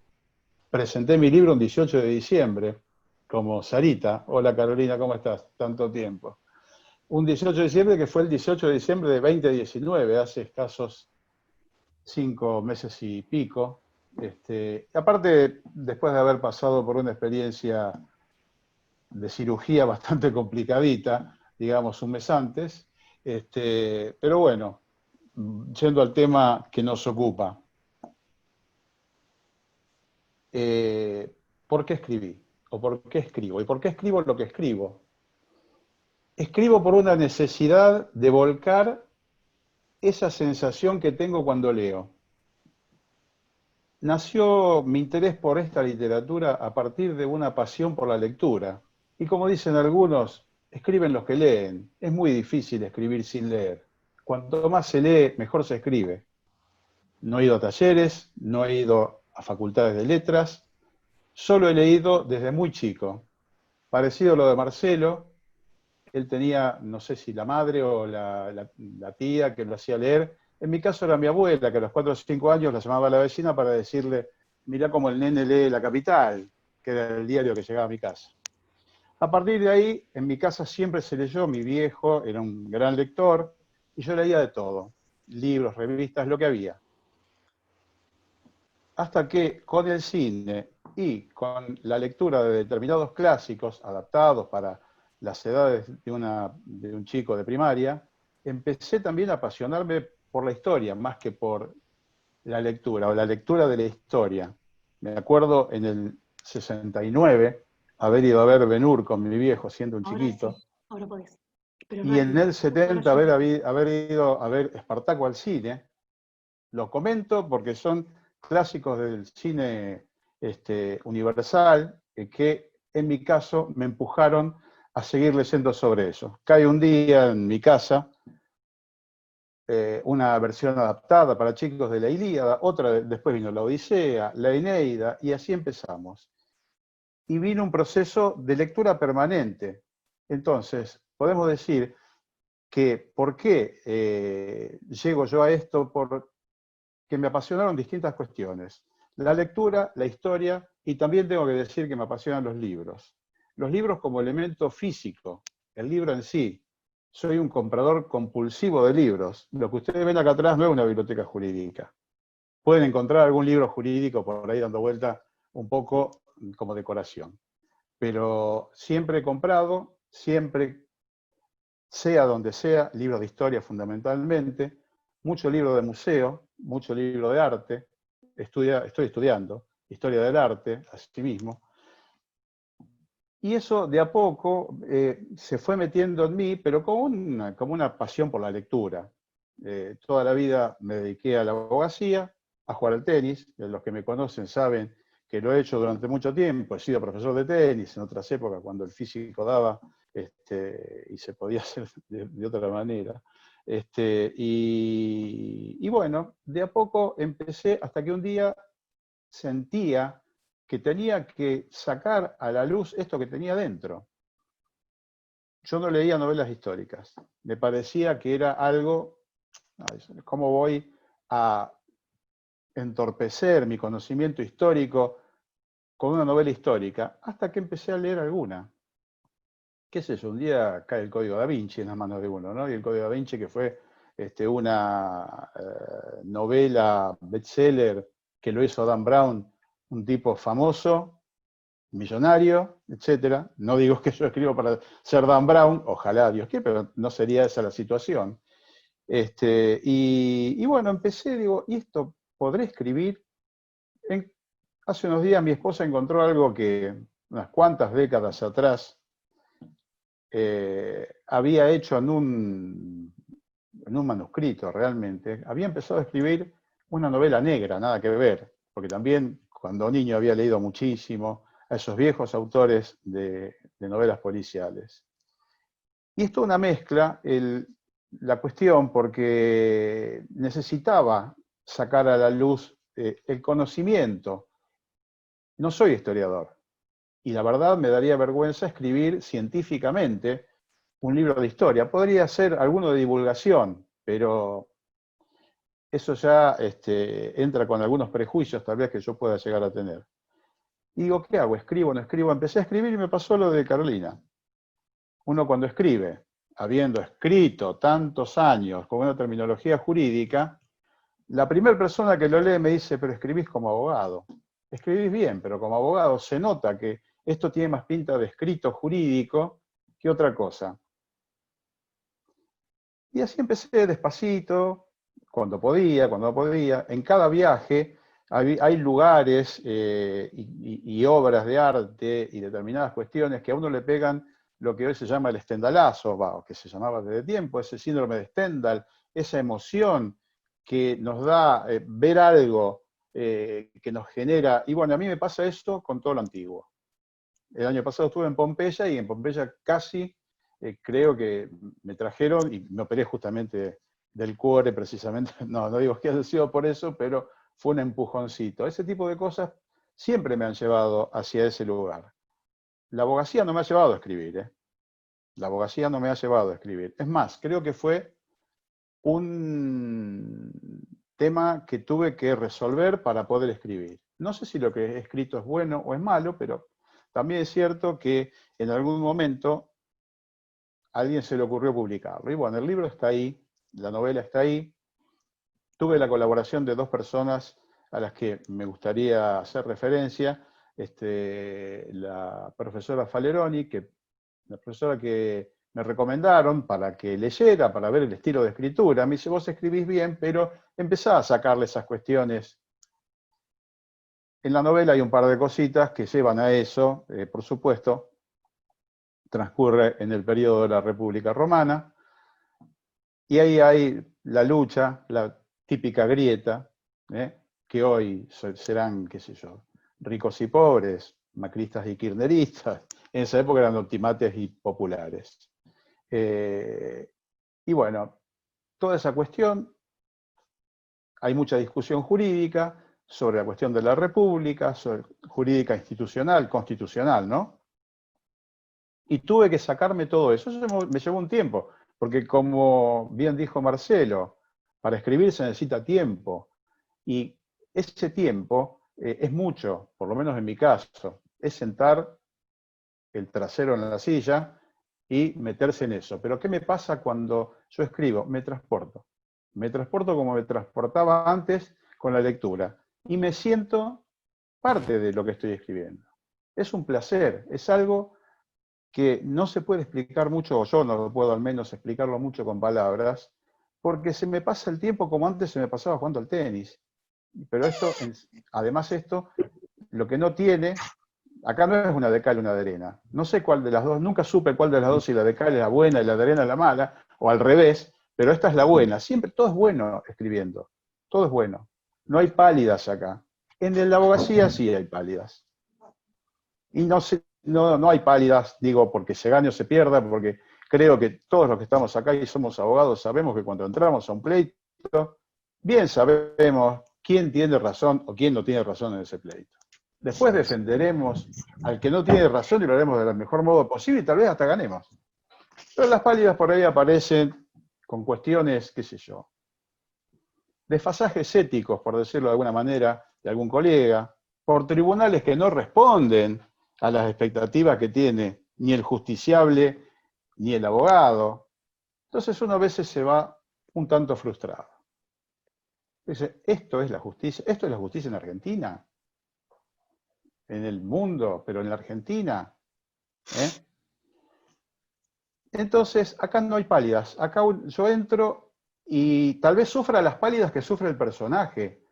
presenté mi libro un 18 de diciembre, como Sarita. Hola Carolina, ¿cómo estás? Tanto tiempo. Un 18 de diciembre que fue el 18 de diciembre de 2019, hace escasos 5 meses y pico. Aparte, después de haber pasado por una experiencia de cirugía bastante complicadita, digamos, un mes antes, pero bueno, yendo al tema que nos ocupa. ¿Por qué escribí? ¿O por qué escribo? ¿Y por qué escribo lo que escribo? Escribo por una necesidad de volcar esa sensación que tengo cuando leo. Nació mi interés por esta literatura a partir de una pasión por la lectura. Y como dicen algunos, escriben los que leen. Es muy difícil escribir sin leer. Cuanto más se lee, mejor se escribe. No he ido a talleres, no he ido a facultades de letras, solo he leído desde muy chico. Parecido a lo de Marcelo, él tenía, no sé si la madre o la tía que lo hacía leer. En mi caso era mi abuela, que a los 4 o 5 años la llamaba a la vecina para decirle, mirá cómo el nene lee La Capital, que era el diario que llegaba a mi casa. A partir de ahí, en mi casa siempre se leyó, mi viejo era un gran lector, y yo leía de todo, libros, revistas, lo que había. hasta que con el cine y con la lectura de determinados clásicos adaptados para las edades de un chico de primaria, empecé también a apasionarme por la historia, más que por la lectura, o la lectura de la historia. Me acuerdo en el 69 haber ido a ver Ben-Hur con mi viejo, siendo un chiquito. Sí, ahora podés. Pero Y en el 70 haber ido a ver Espartaco al cine. Lo comento porque son clásicos del cine universal que en mi caso me empujaron a seguir leyendo sobre eso. Cae un día en mi casa una versión adaptada para chicos de la Ilíada, otra después vino la Odisea, la Eneida, y así empezamos. Y vino un proceso de lectura permanente. Entonces, podemos decir que ¿por qué llego yo a esto? Porque me apasionaron distintas cuestiones. La lectura, la historia, y también tengo que decir que me apasionan los libros. Los libros como elemento físico, el libro en sí. Soy un comprador compulsivo de libros. Lo que ustedes ven acá atrás no es una biblioteca jurídica. Pueden encontrar algún libro jurídico por ahí dando vuelta un poco como decoración. Pero siempre he comprado, siempre, sea donde sea, libros de historia fundamentalmente, mucho libro de museo, mucho libro de arte, estoy estudiando historia del arte, así mismo, y eso de a poco se fue metiendo en mí, pero como una pasión por la lectura. Toda la vida me dediqué a la abogacía, a jugar al tenis. Los que me conocen saben que lo he hecho durante mucho tiempo. He sido profesor de tenis en otras épocas, cuando el físico daba y se podía hacer de otra manera. Y bueno, de a poco empecé hasta que un día sentía que tenía que sacar a la luz esto que tenía dentro. Yo no leía novelas históricas. Me parecía que era algo, ¿cómo voy a entorpecer mi conocimiento histórico con una novela histórica? Hasta que empecé a leer alguna. ¿Qué es eso? Un día cae el Código Da Vinci en las manos de uno, ¿no? Y el Código Da Vinci, que fue una novela bestseller que lo hizo Dan Brown, un tipo famoso, millonario, etc. No digo que yo escribo para ser Dan Brown, ojalá Dios quiera, pero no sería esa la situación. Y bueno, empecé, digo, ¿y esto podré escribir? Hace unos días mi esposa encontró algo que unas cuantas décadas atrás había hecho en un manuscrito realmente. Había empezado a escribir una novela negra, nada que ver, porque también cuando niño había leído muchísimo a esos viejos autores de novelas policiales. Y esto es una mezcla, la cuestión, porque necesitaba sacar a la luz el conocimiento. No soy historiador, y la verdad me daría vergüenza escribir científicamente un libro de historia. Podría ser alguno de divulgación, pero eso ya entra con algunos prejuicios tal vez que yo pueda llegar a tener. Y digo, ¿qué hago? ¿Escribo o no escribo? Empecé a escribir y me pasó lo de Carolina. Uno cuando escribe, habiendo escrito tantos años con una terminología jurídica, la primera persona que lo lee me dice, pero escribís como abogado. Escribís bien, pero como abogado se nota que esto tiene más pinta de escrito jurídico que otra cosa. Y así empecé despacito, cuando podía, cuando no podía. En cada viaje hay lugares y obras de arte y determinadas cuestiones que a uno le pegan lo que hoy se llama el estendalazo, o que se llamaba desde tiempo, ese síndrome de Stendhal, esa emoción que nos da ver algo que nos genera. Y bueno, a mí me pasa esto con todo lo antiguo. El año pasado estuve en Pompeya y en Pompeya casi creo que me trajeron y me operé justamente del cuore precisamente. No digo que haya sido por eso, pero fue un empujoncito. Ese tipo de cosas siempre me han llevado hacia ese lugar. La abogacía no me ha llevado a escribir, La abogacía no me ha llevado a escribir. Es más, creo que fue un tema que tuve que resolver para poder escribir. No sé si lo que he escrito es bueno o es malo, pero también es cierto que en algún momento a alguien se le ocurrió publicarlo. Y bueno, el libro está ahí, la novela está ahí. Tuve la colaboración de dos personas a las que me gustaría hacer referencia, la profesora Faleroni, la profesora que me recomendaron para que leyera, para ver el estilo de escritura. Me dice, vos escribís bien, pero empezá a sacarle esas cuestiones. En la novela hay un par de cositas que llevan a eso, por supuesto. Transcurre en el periodo de la República Romana, y ahí hay la lucha, la típica grieta, que hoy serán, qué sé yo, ricos y pobres, macristas y kirchneristas. En esa época eran optimates y populares. Y bueno, toda esa cuestión, hay mucha discusión jurídica sobre la cuestión de la República, jurídica institucional, constitucional, ¿no? Y tuve que sacarme todo eso. Eso me llevó un tiempo, porque como bien dijo Marcelo, para escribir se necesita tiempo. Y ese tiempo es mucho, por lo menos en mi caso, es sentar el trasero en la silla y meterse en eso. Pero ¿qué me pasa cuando yo escribo? Me transporto. Me transporto como me transportaba antes con la lectura. Y me siento parte de lo que estoy escribiendo. Es un placer, es algo que no se puede explicar mucho, o yo no lo puedo al menos explicarlo mucho con palabras, porque se me pasa el tiempo como antes se me pasaba jugando al tenis. Pero esto, además esto, lo que no tiene, acá no es una de cal y una de arena. No sé cuál de las dos, nunca supe cuál de las dos, si la de cal es la buena y la de arena es la mala, o al revés, pero esta es la buena. Siempre todo es bueno escribiendo, todo es bueno. No hay pálidas acá. En la abogacía sí hay pálidas. Y no hay pálidas, digo, porque se gane o se pierda, porque creo que todos los que estamos acá y somos abogados sabemos que cuando entramos a un pleito, bien sabemos quién tiene razón o quién no tiene razón en ese pleito. Después defenderemos al que no tiene razón y lo haremos del mejor modo posible y tal vez hasta ganemos. Pero las pálidas por ahí aparecen con cuestiones, qué sé yo, desfasajes éticos, por decirlo de alguna manera, de algún colega, por tribunales que no responden a las expectativas que tiene ni el justiciable ni el abogado. Entonces uno a veces se va un tanto frustrado. Dice, ¿esto es la justicia? ¿Esto es la justicia en Argentina? ¿En el mundo? ¿Pero en la Argentina? Entonces, acá no hay pálidas. Acá yo entro y tal vez sufra las pálidas que sufre el personaje,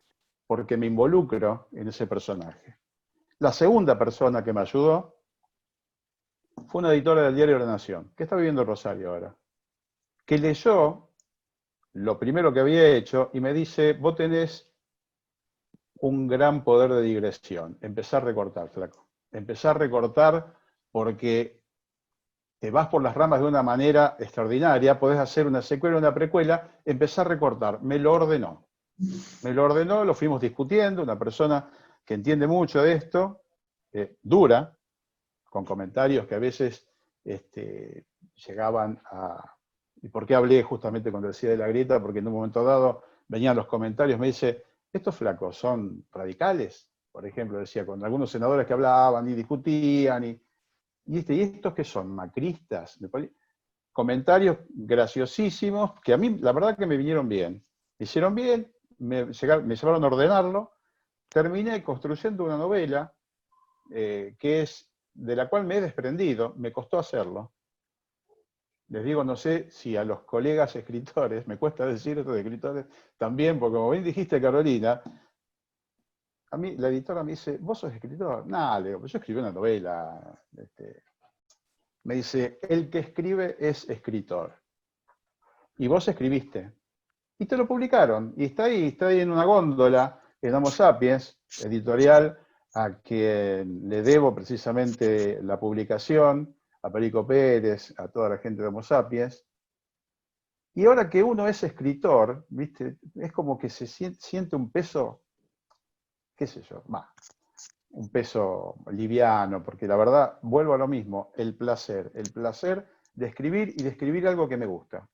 porque me involucro en ese personaje. La segunda persona que me ayudó fue una editora del diario La Nación, que está viviendo en Rosario ahora, que leyó lo primero que había hecho y me dice, vos tenés un gran poder de digresión. Empezá a recortar, flaco. Empezá a recortar porque te vas por las ramas de una manera extraordinaria, podés hacer una secuela, una precuela, empezá a recortar. Me lo ordenó. Me lo ordenó, lo fuimos discutiendo, una persona que entiende mucho de esto, dura, con comentarios que a veces llegaban a... ¿Y por qué hablé justamente cuando decía de la grieta? Porque en un momento dado venían los comentarios, me dice, ¿estos flacos son radicales? Por ejemplo, decía, con algunos senadores que hablaban y discutían, ¿y estos qué son? ¿Macristas? Comentarios graciosísimos que a mí, la verdad que me vinieron bien. Me hicieron bien, me llevaron a ordenarlo, terminé construyendo una novela de la cual me he desprendido, me costó hacerlo. Les digo, no sé si a los colegas escritores, me cuesta decir esto de escritores también, porque como bien dijiste, Carolina, a mí la editora me dice, ¿vos sos escritor? No, le digo, yo escribí una novela. Me dice, el que escribe es escritor. Y vos escribiste. Y te lo publicaron. Y está ahí en una góndola, en Homo Sapiens, editorial, a quien le debo precisamente la publicación, a Perico Pérez, a toda la gente de Homo Sapiens. Y ahora que uno es escritor, ¿viste? Es como que se siente un peso, qué sé yo, un peso liviano, porque la verdad, vuelvo a lo mismo, el placer de escribir y de escribir algo que me gusta.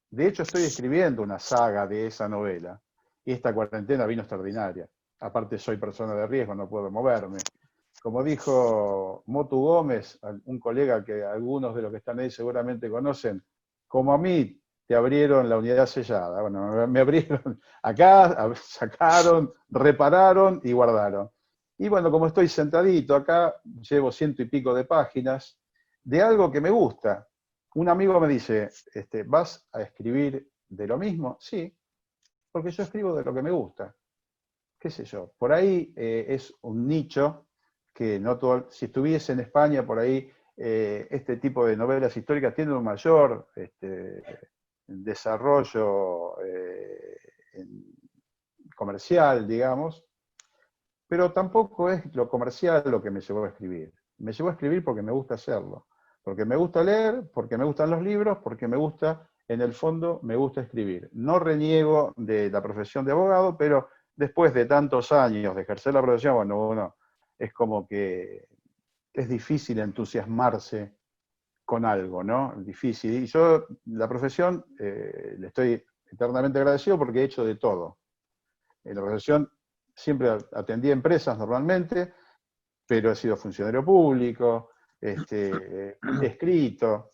De hecho, estoy escribiendo una saga de esa novela, y esta cuarentena vino extraordinaria. Aparte, soy persona de riesgo, no puedo moverme. Como dijo Motu Gómez, un colega que algunos de los que están ahí seguramente conocen, como a mí, te abrieron la unidad sellada. Bueno, me abrieron acá, sacaron, repararon y guardaron. Y bueno, como estoy sentadito acá, llevo 100 y pico de páginas de algo que me gusta. Un amigo me dice, ¿vas a escribir de lo mismo? Sí, porque yo escribo de lo que me gusta. ¿Qué sé yo? Por ahí es un nicho que no todo, si estuviese en España, por ahí este tipo de novelas históricas tienen un mayor desarrollo comercial, digamos, pero tampoco es lo comercial lo que me llevó a escribir. Me llevó a escribir porque me gusta hacerlo, porque me gusta leer, porque me gustan los libros, porque me gusta, en el fondo, me gusta escribir. No reniego de la profesión de abogado, pero después de tantos años de ejercer la profesión, bueno, uno es como que es difícil entusiasmarse con algo, ¿no? Difícil. Y yo, la profesión, le estoy eternamente agradecido porque he hecho de todo. En la profesión siempre atendí empresas normalmente, pero he sido funcionario público, he escrito.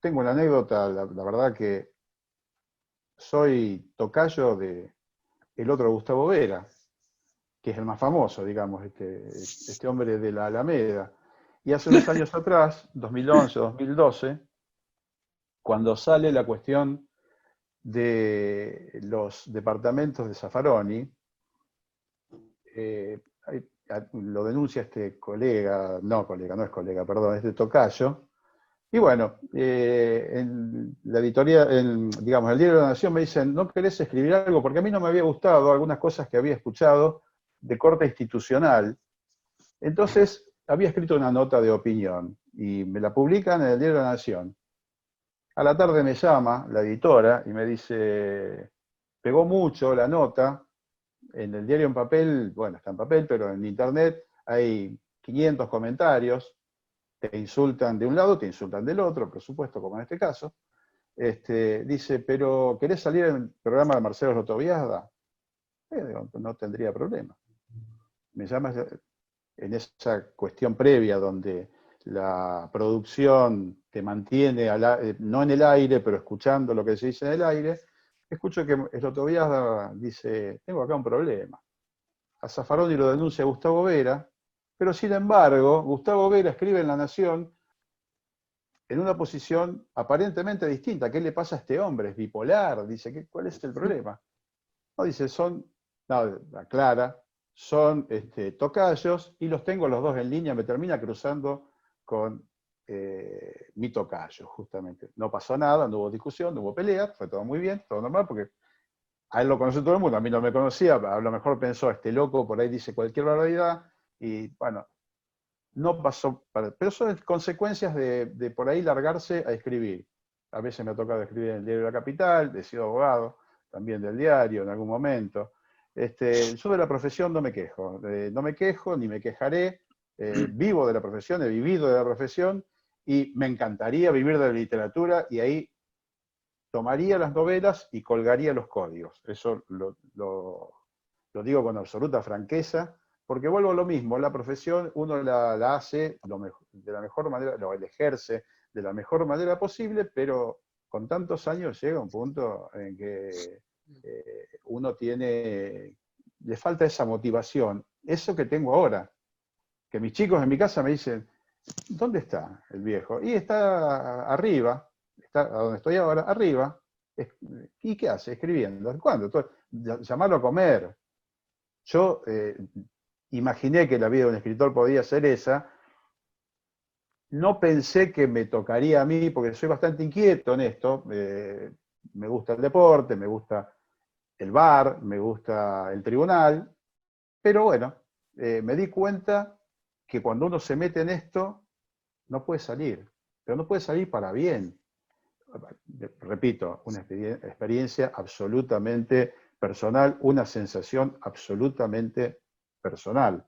Tengo una anécdota, la verdad que soy tocayo de el otro Gustavo Vera, que es el más famoso, digamos, este hombre de la Alameda. Y hace unos años atrás, 2011, 2012, cuando sale la cuestión de los departamentos de Zaffaroni, lo denuncia este colega, no es colega, perdón, este tocayo. Y bueno, en la editorial, digamos, el Diario de la Nación me dicen, ¿no querés escribir algo? Porque a mí no me había gustado algunas cosas que había escuchado de corte institucional. Entonces, había escrito una nota de opinión y me la publican en el Diario de la Nación. A la tarde me llama la editora y me dice, pegó mucho la nota, en el diario en papel, bueno, está en papel, pero en internet hay 500 comentarios, te insultan de un lado, te insultan del otro, por supuesto, como en este caso. Dice, pero ¿querés salir en el programa de Marcelo Rotoviazda? Digo, no tendría problema. Me llama en esa cuestión previa donde la producción te mantiene, no en el aire, pero escuchando lo que se dice en el aire, escucho que el Rotoviazda dice, tengo acá un problema. A Zaffaroni lo denuncia Gustavo Vera, pero sin embargo, Gustavo Vera escribe en La Nación en una posición aparentemente distinta. ¿Qué le pasa a este hombre? Es bipolar. Dice, ¿cuál es el problema? No, dice, aclara, son tocayos y los tengo los dos en línea, me termina cruzando con mi tocayo, justamente. No pasó nada, no hubo discusión, no hubo pelea, fue todo muy bien, todo normal, porque a él lo conoce todo el mundo, a mí no me conocía, a lo mejor pensó, este loco por ahí dice cualquier barbaridad, y bueno, no pasó, pero son consecuencias de por ahí largarse a escribir. A veces me ha tocado escribir en el Diario de la Capital, he sido abogado, también del diario en algún momento. Yo de la profesión no me quejo, ni me quejaré, vivo de la profesión, he vivido de la profesión, y me encantaría vivir de la literatura, y ahí tomaría las novelas y colgaría los códigos. Eso lo digo con absoluta franqueza, porque vuelvo a lo mismo, la profesión uno la hace de la mejor manera, lo ejerce de la mejor manera posible, pero con tantos años llega un punto en que uno le falta esa motivación, eso que tengo ahora, que mis chicos en mi casa me dicen, ¿dónde está el viejo? Y está arriba, está a donde estoy ahora, arriba. ¿Y qué hace? Escribiendo. ¿Cuándo? Llamarlo a comer. Yo imaginé que la vida de un escritor podía ser esa. No pensé que me tocaría a mí, porque soy bastante inquieto en esto. Me gusta el deporte, me gusta el bar, me gusta el tribunal. Pero bueno, me di cuenta que cuando uno se mete en esto, no puede salir. Pero no puede salir para bien. Repito, una experiencia absolutamente personal, una sensación absolutamente personal.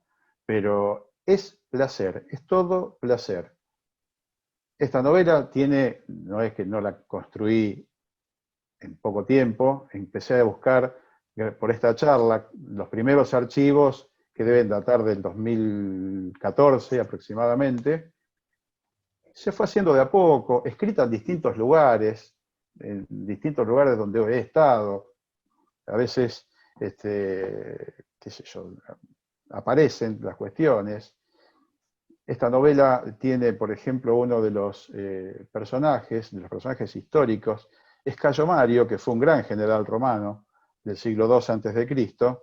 Pero es placer, es todo placer. Esta novela no es que no la construí en poco tiempo, empecé a buscar por esta charla los primeros archivos que deben datar del 2014 aproximadamente. Se fue haciendo de a poco, escrita en distintos lugares, en distintos lugares donde he estado. A veces, qué sé yo, aparecen las cuestiones. Esta novela tiene, por ejemplo, uno de los personajes históricos, es Cayo Mario, que fue un gran general romano del siglo II a.C.,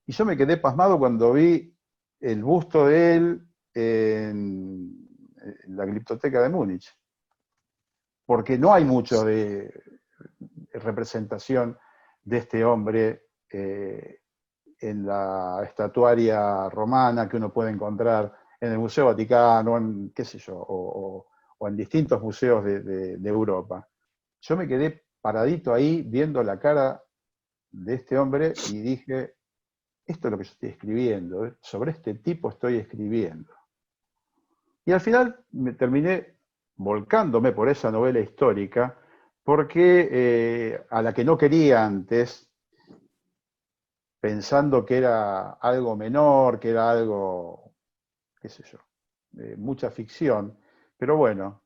y yo me quedé pasmado cuando vi el busto de él en la Gliptoteca de Múnich, porque no hay mucho de representación de este hombre en la estatuaria romana que uno puede encontrar en el Museo Vaticano, en, qué sé yo, o en distintos museos de Europa. Yo me quedé paradito ahí viendo la cara de este hombre y dije, esto es lo que yo estoy escribiendo, sobre este tipo estoy escribiendo. Y al final me terminé volcándome por esa novela histórica, porque a la que no quería antes, pensando que era algo menor, que era algo, qué sé yo, mucha ficción, pero bueno,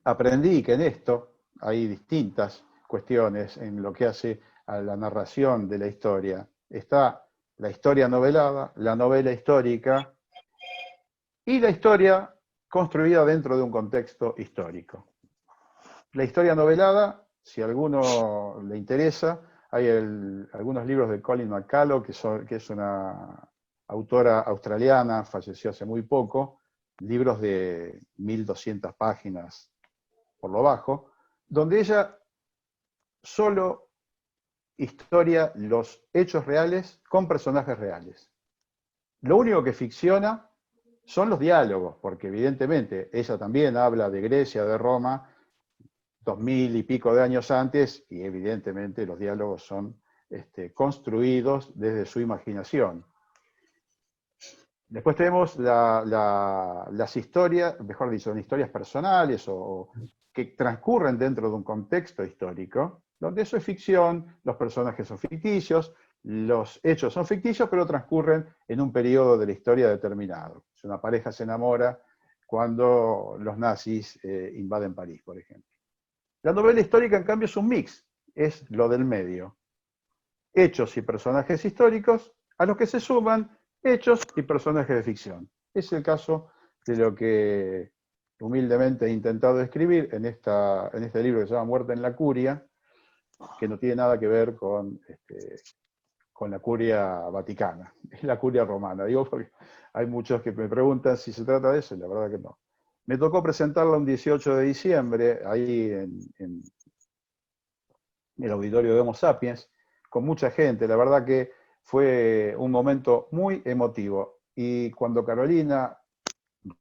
aprendí que en esto hay distintas cuestiones en lo que hace a la narración de la historia. Está la historia novelada, la novela histórica y la historia construida dentro de un contexto histórico. La historia novelada, si a alguno le interesa, hay algunos libros de Colin McCullough, que es una autora australiana, falleció hace muy poco, libros de 1200 páginas por lo bajo, donde ella solo historia los hechos reales con personajes reales. Lo único que ficciona son los diálogos, porque evidentemente ella también habla de Grecia, de Roma, 2000 y pico de años antes, y evidentemente los diálogos son construidos desde su imaginación. Después tenemos las historias, mejor dicho, son historias personales o que transcurren dentro de un contexto histórico, donde eso es ficción, los personajes son ficticios, los hechos son ficticios, pero transcurren en un periodo de la historia determinado. Si una pareja se enamora cuando los nazis invaden París, por ejemplo. La novela histórica, en cambio, es un mix, es lo del medio. Hechos y personajes históricos, a los que se suman hechos y personajes de ficción. Es el caso de lo que humildemente he intentado escribir en este libro que se llama Muerte en la Curia, que no tiene nada que ver con la curia vaticana, es la curia romana. Digo porque hay muchos que me preguntan si se trata de eso, y la verdad que no. Me tocó presentarla un 18 de diciembre, ahí en el auditorio de Homo Sapiens, con mucha gente. La verdad que fue un momento muy emotivo. Y cuando Carolina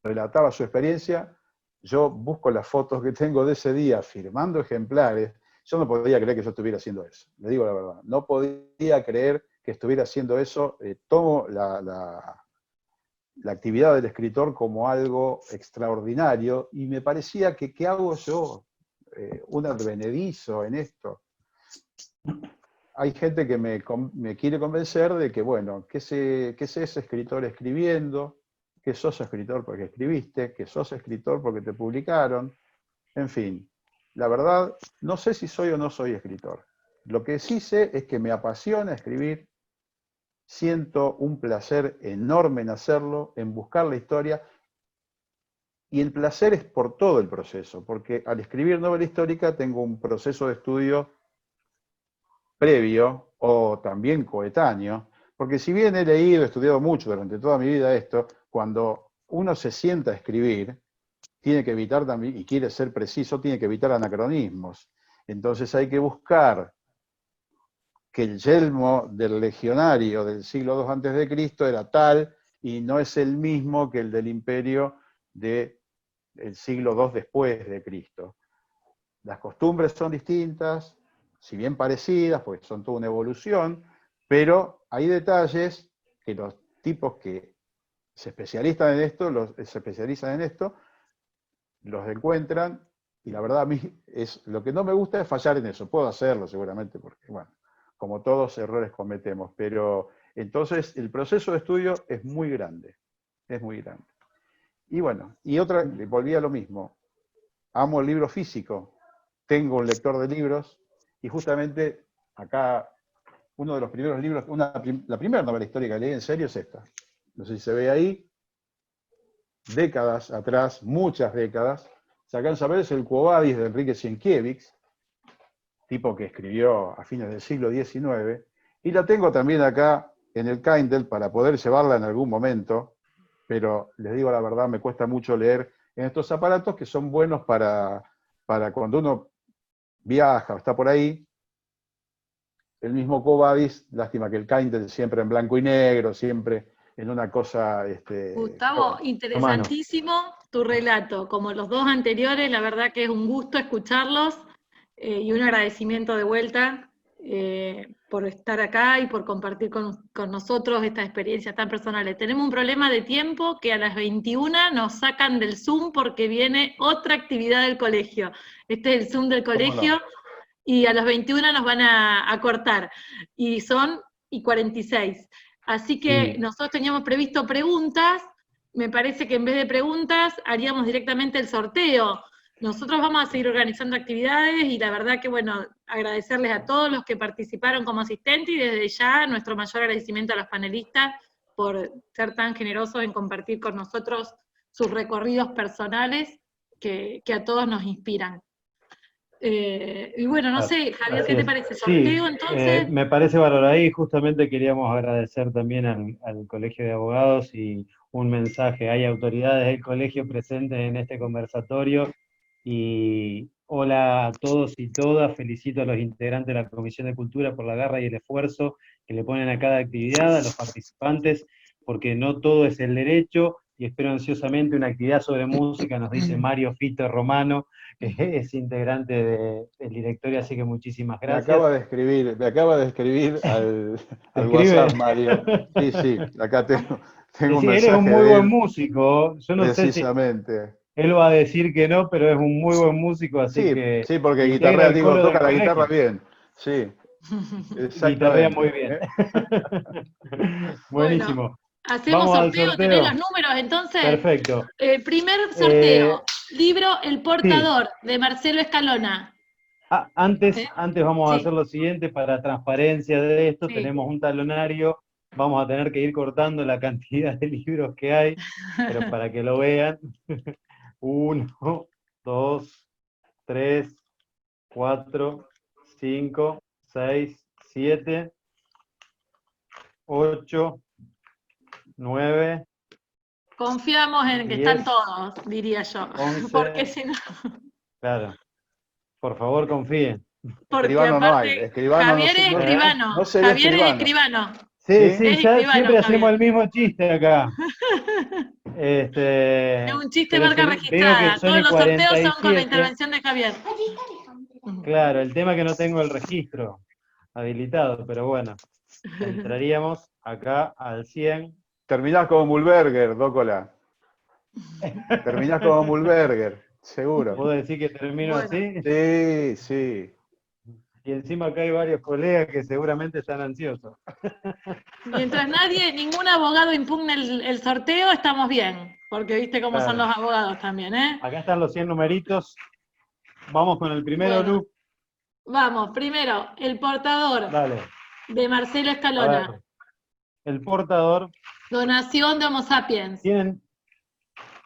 relataba su experiencia, yo busco las fotos que tengo de ese día firmando ejemplares. Yo no podía creer que yo estuviera haciendo eso, le digo la verdad. No podía creer que estuviera haciendo eso. Tomo la actividad del escritor como algo extraordinario y me parecía que ¿qué hago yo? Un advenedizo en esto. Hay gente que me quiere convencer de que, bueno, que es ese escritor escribiendo, que sos escritor porque escribiste, que sos escritor porque te publicaron, en fin. La verdad, no sé si soy o no soy escritor. Lo que sí sé es que me apasiona escribir, siento un placer enorme en hacerlo, en buscar la historia, y el placer es por todo el proceso, porque al escribir novela histórica tengo un proceso de estudio previo o también coetáneo, porque si bien he leído, he estudiado mucho durante toda mi vida esto, cuando uno se sienta a escribir, tiene que evitar también, y quiere ser preciso, tiene que evitar anacronismos. Entonces hay que buscar que el yelmo del legionario del siglo II a.C. era tal, y no es el mismo que el del imperio del siglo II después de Cristo. Las costumbres son distintas, si bien parecidas, porque son toda una evolución, pero hay detalles que los tipos que se especializan en esto, los encuentran, y la verdad a mí lo que no me gusta es fallar en eso. Puedo hacerlo seguramente, porque bueno, como todos errores cometemos, pero entonces el proceso de estudio es muy grande, es muy grande. Y bueno, volví a lo mismo, amo el libro físico, tengo un lector de libros, y justamente acá uno de los primeros libros, la primera novela histórica que leí en serio es esta. No sé si se ve ahí, décadas atrás, muchas décadas, se alcanza a ver, es el Quo Vadis de Enrique Sienkiewicz, tipo que escribió a fines del siglo XIX, y la tengo también acá en el Kindle para poder llevarla en algún momento, pero les digo la verdad, me cuesta mucho leer en estos aparatos que son buenos para cuando uno viaja o está por ahí. El mismo Quo Vadis, lástima que el Kindle siempre en blanco y negro, siempre en una cosa... Gustavo, interesantísimo tu relato, como los dos anteriores, la verdad que es un gusto escucharlos, y un agradecimiento de vuelta por estar acá y por compartir con nosotros estas experiencias tan personales. Tenemos un problema de tiempo que a las 21 nos sacan del Zoom porque viene otra actividad del colegio. Este es el Zoom del colegio, y a las 21 nos van a cortar, y son 46. Así que nosotros teníamos previsto preguntas, me parece que en vez de preguntas haríamos directamente el sorteo. Nosotros vamos a seguir organizando actividades, y la verdad que, bueno, agradecerles a todos los que participaron como asistentes, y desde ya nuestro mayor agradecimiento a los panelistas por ser tan generosos en compartir con nosotros sus recorridos personales que a todos nos inspiran. Y bueno, no sé, Javier, ¿qué te parece? ¿Sorteo entonces? Me parece bárbaro. Ahí justamente queríamos agradecer también al Colegio de Abogados, y un mensaje. Hay autoridades del colegio presentes en este conversatorio, y hola a todos y todas. Felicito a los integrantes de la Comisión de Cultura por la garra y el esfuerzo que le ponen a cada actividad, a los participantes, porque no todo es el derecho, y espero ansiosamente una actividad sobre música, nos dice Mario Fito Romano, que es integrante del directorio, así que muchísimas gracias. Me acaba de escribir al WhatsApp, Mario. Sí, acá tengo un mensaje. Él es un muy buen músico, yo no sé si él va a decir que no, pero es un muy buen músico, así que... Sí, porque guitarrea, toca la guitarra bien, sí. Guitarrea muy bien. Buenísimo. Bueno, hacemos sorteo, ¿tenés los números entonces? Perfecto. Primer sorteo, libro El Portador, de Marcelo Escalona. Antes vamos a hacer lo siguiente, para transparencia de esto, tenemos un talonario, vamos a tener que ir cortando la cantidad de libros que hay, pero para que lo vean. 1, 2, 3, 4, 5, 6, 7, 8, 9. Confiamos en que 10, están todos, diría yo. 11, porque si no... Claro, por favor confíen. Porque escribano aparte, no hay. Escribano Javier es escribano. No Javier es escribano. Sí, ya escribano, siempre hacemos el mismo chiste acá. Es un chiste marca registrada. Todos los sorteos son con la intervención de Javier. Claro, el tema es que no tengo el registro habilitado, pero bueno, entraríamos acá al 100. Terminás como Mulberger, Dócola. Terminás como Mulberger, seguro. ¿Puedo decir que termino así? Sí. Y encima acá hay varios colegas que seguramente están ansiosos. Mientras ningún abogado impugne el sorteo, estamos bien. Porque viste cómo son los abogados también, ¿eh? Acá están los 100 numeritos. Vamos con el primero, Lu. Vamos, primero, El Portador. Dale. De Marcelo Escalona. El Portador. Donación de Homo Sapiens.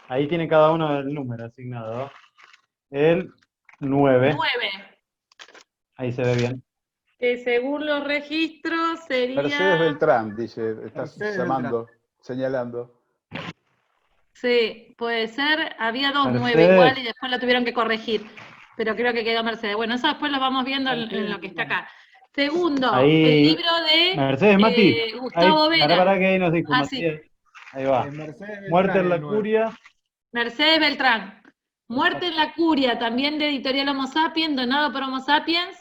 Ahí tienen cada uno el número asignado. El 9. 9. Ahí se ve bien. Según los registros sería... Mercedes Beltrán, dice, estás señalando. Sí, puede ser. Había 2 9 igual y después lo tuvieron que corregir. Pero creo que quedó Mercedes. Bueno, eso después lo vamos viendo en lo que está acá. Segundo, el libro de Mercedes Mati. Gustavo Vera. Para que ahí nos dijo Matías. Ahí va. Muerte en la Curia. Mercedes Beltrán. Muerte en la Curia, también de Editorial Homo Sapiens, donado por Homo Sapiens,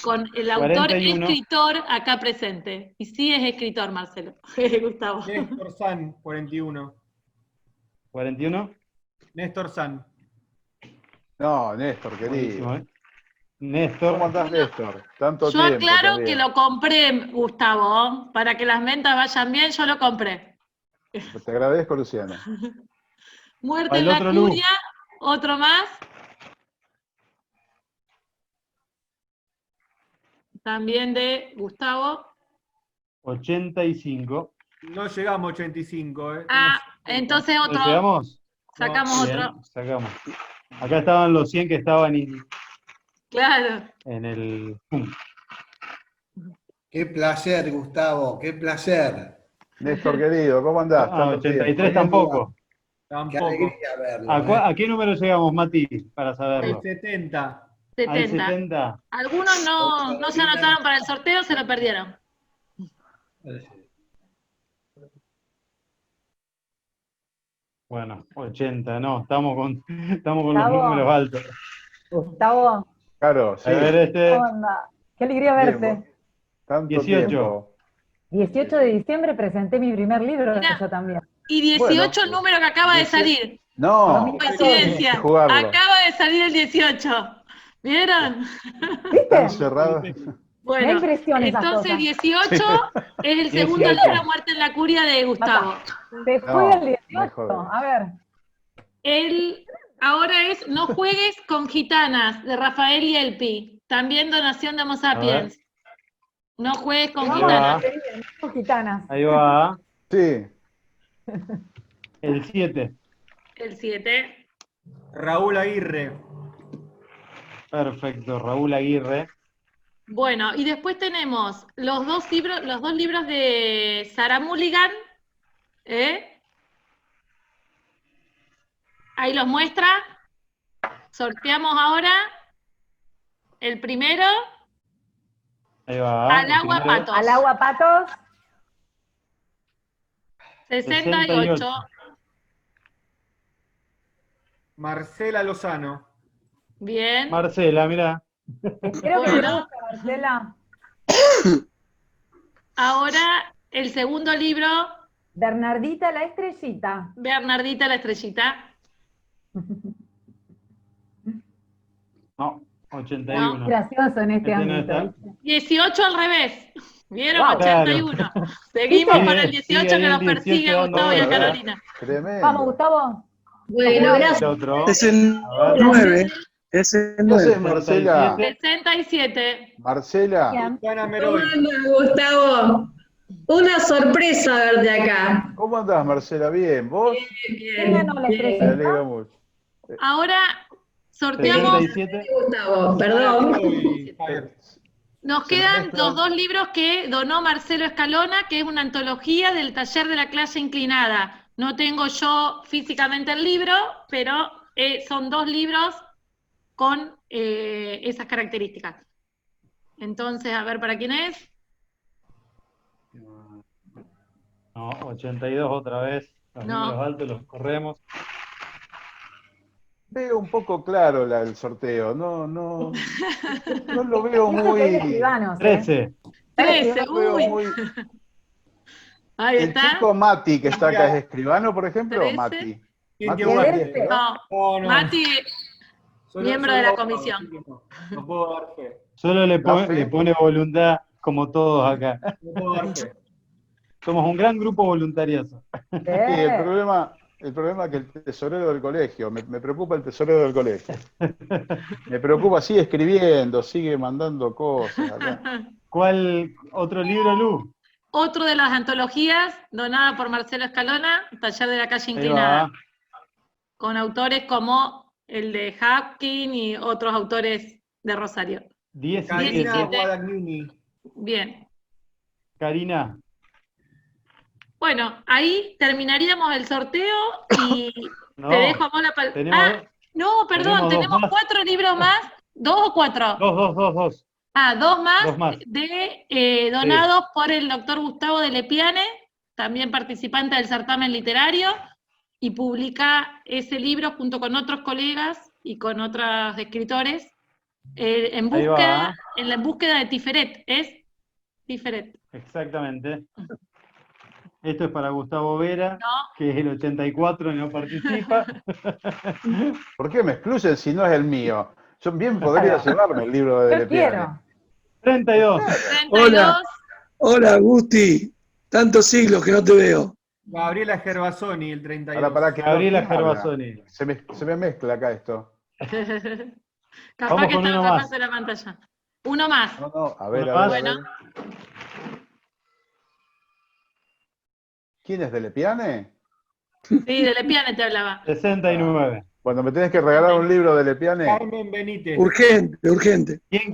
con el autor 41. Escritor acá presente. Y sí es escritor, Marcelo. Gustavo. Néstor San, 41. ¿41? Néstor San. No, Néstor, querido. Néstor. ¿Cómo andás, Néstor? Tanto yo tiempo. Aclaro también. Que lo compré, Gustavo, para que las ventas vayan bien, yo lo compré. Te agradezco, Luciana. Muerte en la Curia, otro más. también de Gustavo. 85. No llegamos a 85, ¿eh? Ah, entonces ¿Lo otro. llegamos? Sacamos Bien, otro. sacamos. Acá estaban los 100 que estaban Claro. en el... Qué placer, Gustavo, qué placer. Néstor querido, ¿cómo andás? Ah, Tanto 83 tiempo. tampoco. Qué Tampoco. alegría verlo. ¿A qué número llegamos, Mati, para El saberlo? 70. ¿Al 70. 70? Algunos no se anotaron para el sorteo, se lo perdieron. Bueno, 80, no, estamos con los Gustavo. números altos. Gustavo, Claro, sí. A ver, ¿cómo anda? Qué alegría Bien, verte. tanto 18. tiempo. 18 de diciembre presenté mi primer libro, Mira. yo también. Y 18 el número que acaba de 18. salir. No, Coincidencia. hay que jugarlo. Acaba de salir el 18. ¿Vieron? Están ¿Viste? cerrados. Me Bueno, impresiona esas entonces cosas. 18 es el segundo 18. libro, Muerte en la Curia, de Gustavo. Se fue No, el me 18. jodés. A ver. Ahora es No juegues con gitanas, de Rafael y Elpi. También donación de Homo Sapiens. No juegues con Ahí gitanas. va. Gitanas. Ahí va. Sí. El 7. El 7. Raúl Aguirre. Perfecto, Raúl Aguirre. Bueno, y después tenemos los dos libros de Sarah Mulligan. Ahí los muestra. Sorteamos ahora el primero. Ahí va. Al el agua primero. patos. Al agua patos. 68. Marcela Lozano. Bien. Marcela, mira. Espero que Bueno. te guste, Marcela. Ahora el segundo libro, Bernardita la estrellita. Bernardita la estrellita. No, 81. Gracioso en este Este no ámbito. está. 18 al revés. ¿Vieron? Wow. 81. Seguimos ¿Viste? con el 18 Sigue ahí que el nos 18 persigue a dando Gustavo y a vueltas. Carolina. Tremendo. Vamos, Gustavo. Bueno, El gracias. otro. Es el A ver. 9. Es el ¿Qué haces, 9. Marcela? 67. Marcela. Bien. Susana Meroy. Gustavo, una sorpresa verte acá. ¿Cómo andás, Marcela? Bien, ¿vos? ¿Quién ganó la Me estrellita? alegro mucho. Ahora sorteamos, 67. Gustavo, perdón. nos quedan los dos libros que donó Marcelo Escalona, que es una antología del taller de la clase inclinada. No tengo yo físicamente el libro, pero son dos libros con esas características. Entonces, a ver para quién es. No, 82 otra vez. Los No. números altos los corremos. Veo un poco claro el sorteo. No lo veo Eso que hay muy. escribanos, 13. 13, No veo uy. muy. Ahí El está. chico Mati que está acá es escribano, por ejemplo. 13. Mati. ¿Quién Mati te es guarda? ¿verdad? No, No. Mati, miembro de la abogado, comisión. así que no puedo dar fe. Solo le fe. le pone voluntad, como todos acá. No puedo dar fe. Somos un gran grupo voluntarioso. Sí, el problema es que el tesorero del colegio, me preocupa el tesorero del colegio. Me preocupa, sigue escribiendo, sigue mandando cosas acá. ¿Cuál otro libro, Lu? Otro de las antologías donada por Marcelo Escalona, Taller de la calle Ahí inclinada, va. con autores como el de Hapkin y otros autores de Rosario. 17. Karina 17. Guadagnini. Bien. Karina. Bueno, ahí terminaríamos el sorteo y No. te dejo a vos la palabra. Tenemos Ah, no, perdón, dos tenemos más. 4 libros más. ¿2 o 4? Dos. Ah, dos más, Dos más. donados por el doctor Gustavo de Lepiane, también participante del certamen literario, y publica ese libro junto con otros colegas y con otros escritores, en Ahí va. la búsqueda de Tiferet, es Tiferet. Exactamente. Esto es para Gustavo Vera, No, que es el 84 y no participa. ¿Por qué me excluyen si no es el mío? Yo bien podría llevarme el libro de Yo Lepiane. quiero. 32. 32, Hola, Gusti. Tantos siglos que no te veo. Gabriela Gervasoni, el 32. Para que Gabriela ¿quién habla? Gervasoni. Se me mezcla acá esto. capaz Vamos que con está uno otra más. parte de la pantalla. Uno más. No, a ver, Uno a más. ver. Bueno. ¿Quién es de Lepiane? Sí, de Lepiane te hablaba. 69. Cuando me tenés que regalar un libro de Lepiane. Carmen Benítez. Urgente, urgente. ¿Quién?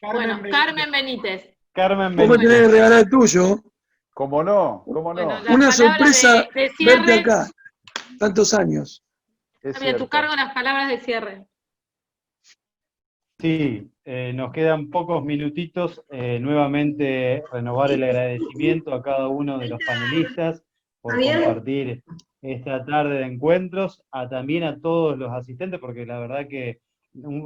Bueno, Carmen Benítez. Carmen Vos me tenés Benítez. que regalar el tuyo. ¿Cómo no? ¿Cómo no? Bueno, las Una palabras sorpresa de verte cierre. acá. Tantos años. Es Javier, a tu cierto. cargo las palabras de cierre. Sí, nos quedan pocos minutitos. Nuevamente renovar el agradecimiento a cada uno de los panelistas por compartir esta tarde de encuentros, también a todos los asistentes, porque la verdad que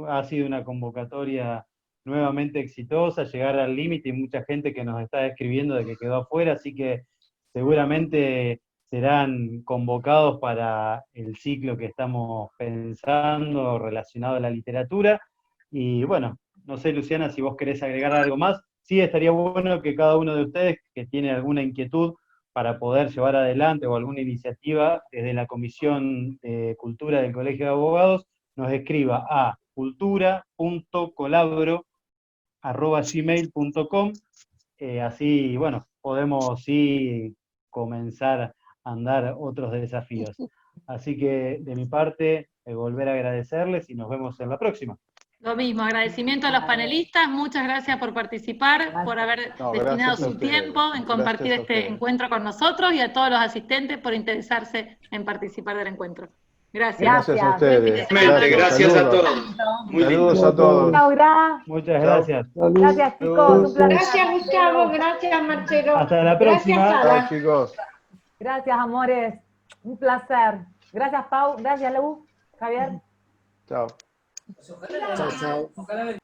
ha sido una convocatoria nuevamente exitosa, llegar al límite y mucha gente que nos está escribiendo de que quedó afuera, así que seguramente serán convocados para el ciclo que estamos pensando relacionado a la literatura. Y bueno, no sé, Luciana, si vos querés agregar algo más. Sí, estaría bueno que cada uno de ustedes que tiene alguna inquietud para poder llevar adelante o alguna iniciativa desde la Comisión de Cultura del Colegio de Abogados, nos escriba a cultura.colabro@gmail.com. Así, bueno, podemos sí comenzar a andar otros desafíos. Así que de mi parte, volver a agradecerles y nos vemos en la próxima. Lo mismo, agradecimiento a los panelistas, muchas gracias por participar, por haber destinado su tiempo en compartir este encuentro con nosotros y a todos los asistentes por interesarse en participar del encuentro. Gracias. Gracias a ustedes. Gracias a todos. Muy Saludos a todos. Muchas gracias. Gracias, chicos. Un placer. Gracias, Gustavo. Gracias, Marcelo. Hasta la próxima. Gracias, Sara. Chao, chicos. Gracias, amores. Un placer. Gracias, Pau. Gracias, Lu. Javier. Chao. Chao, chao.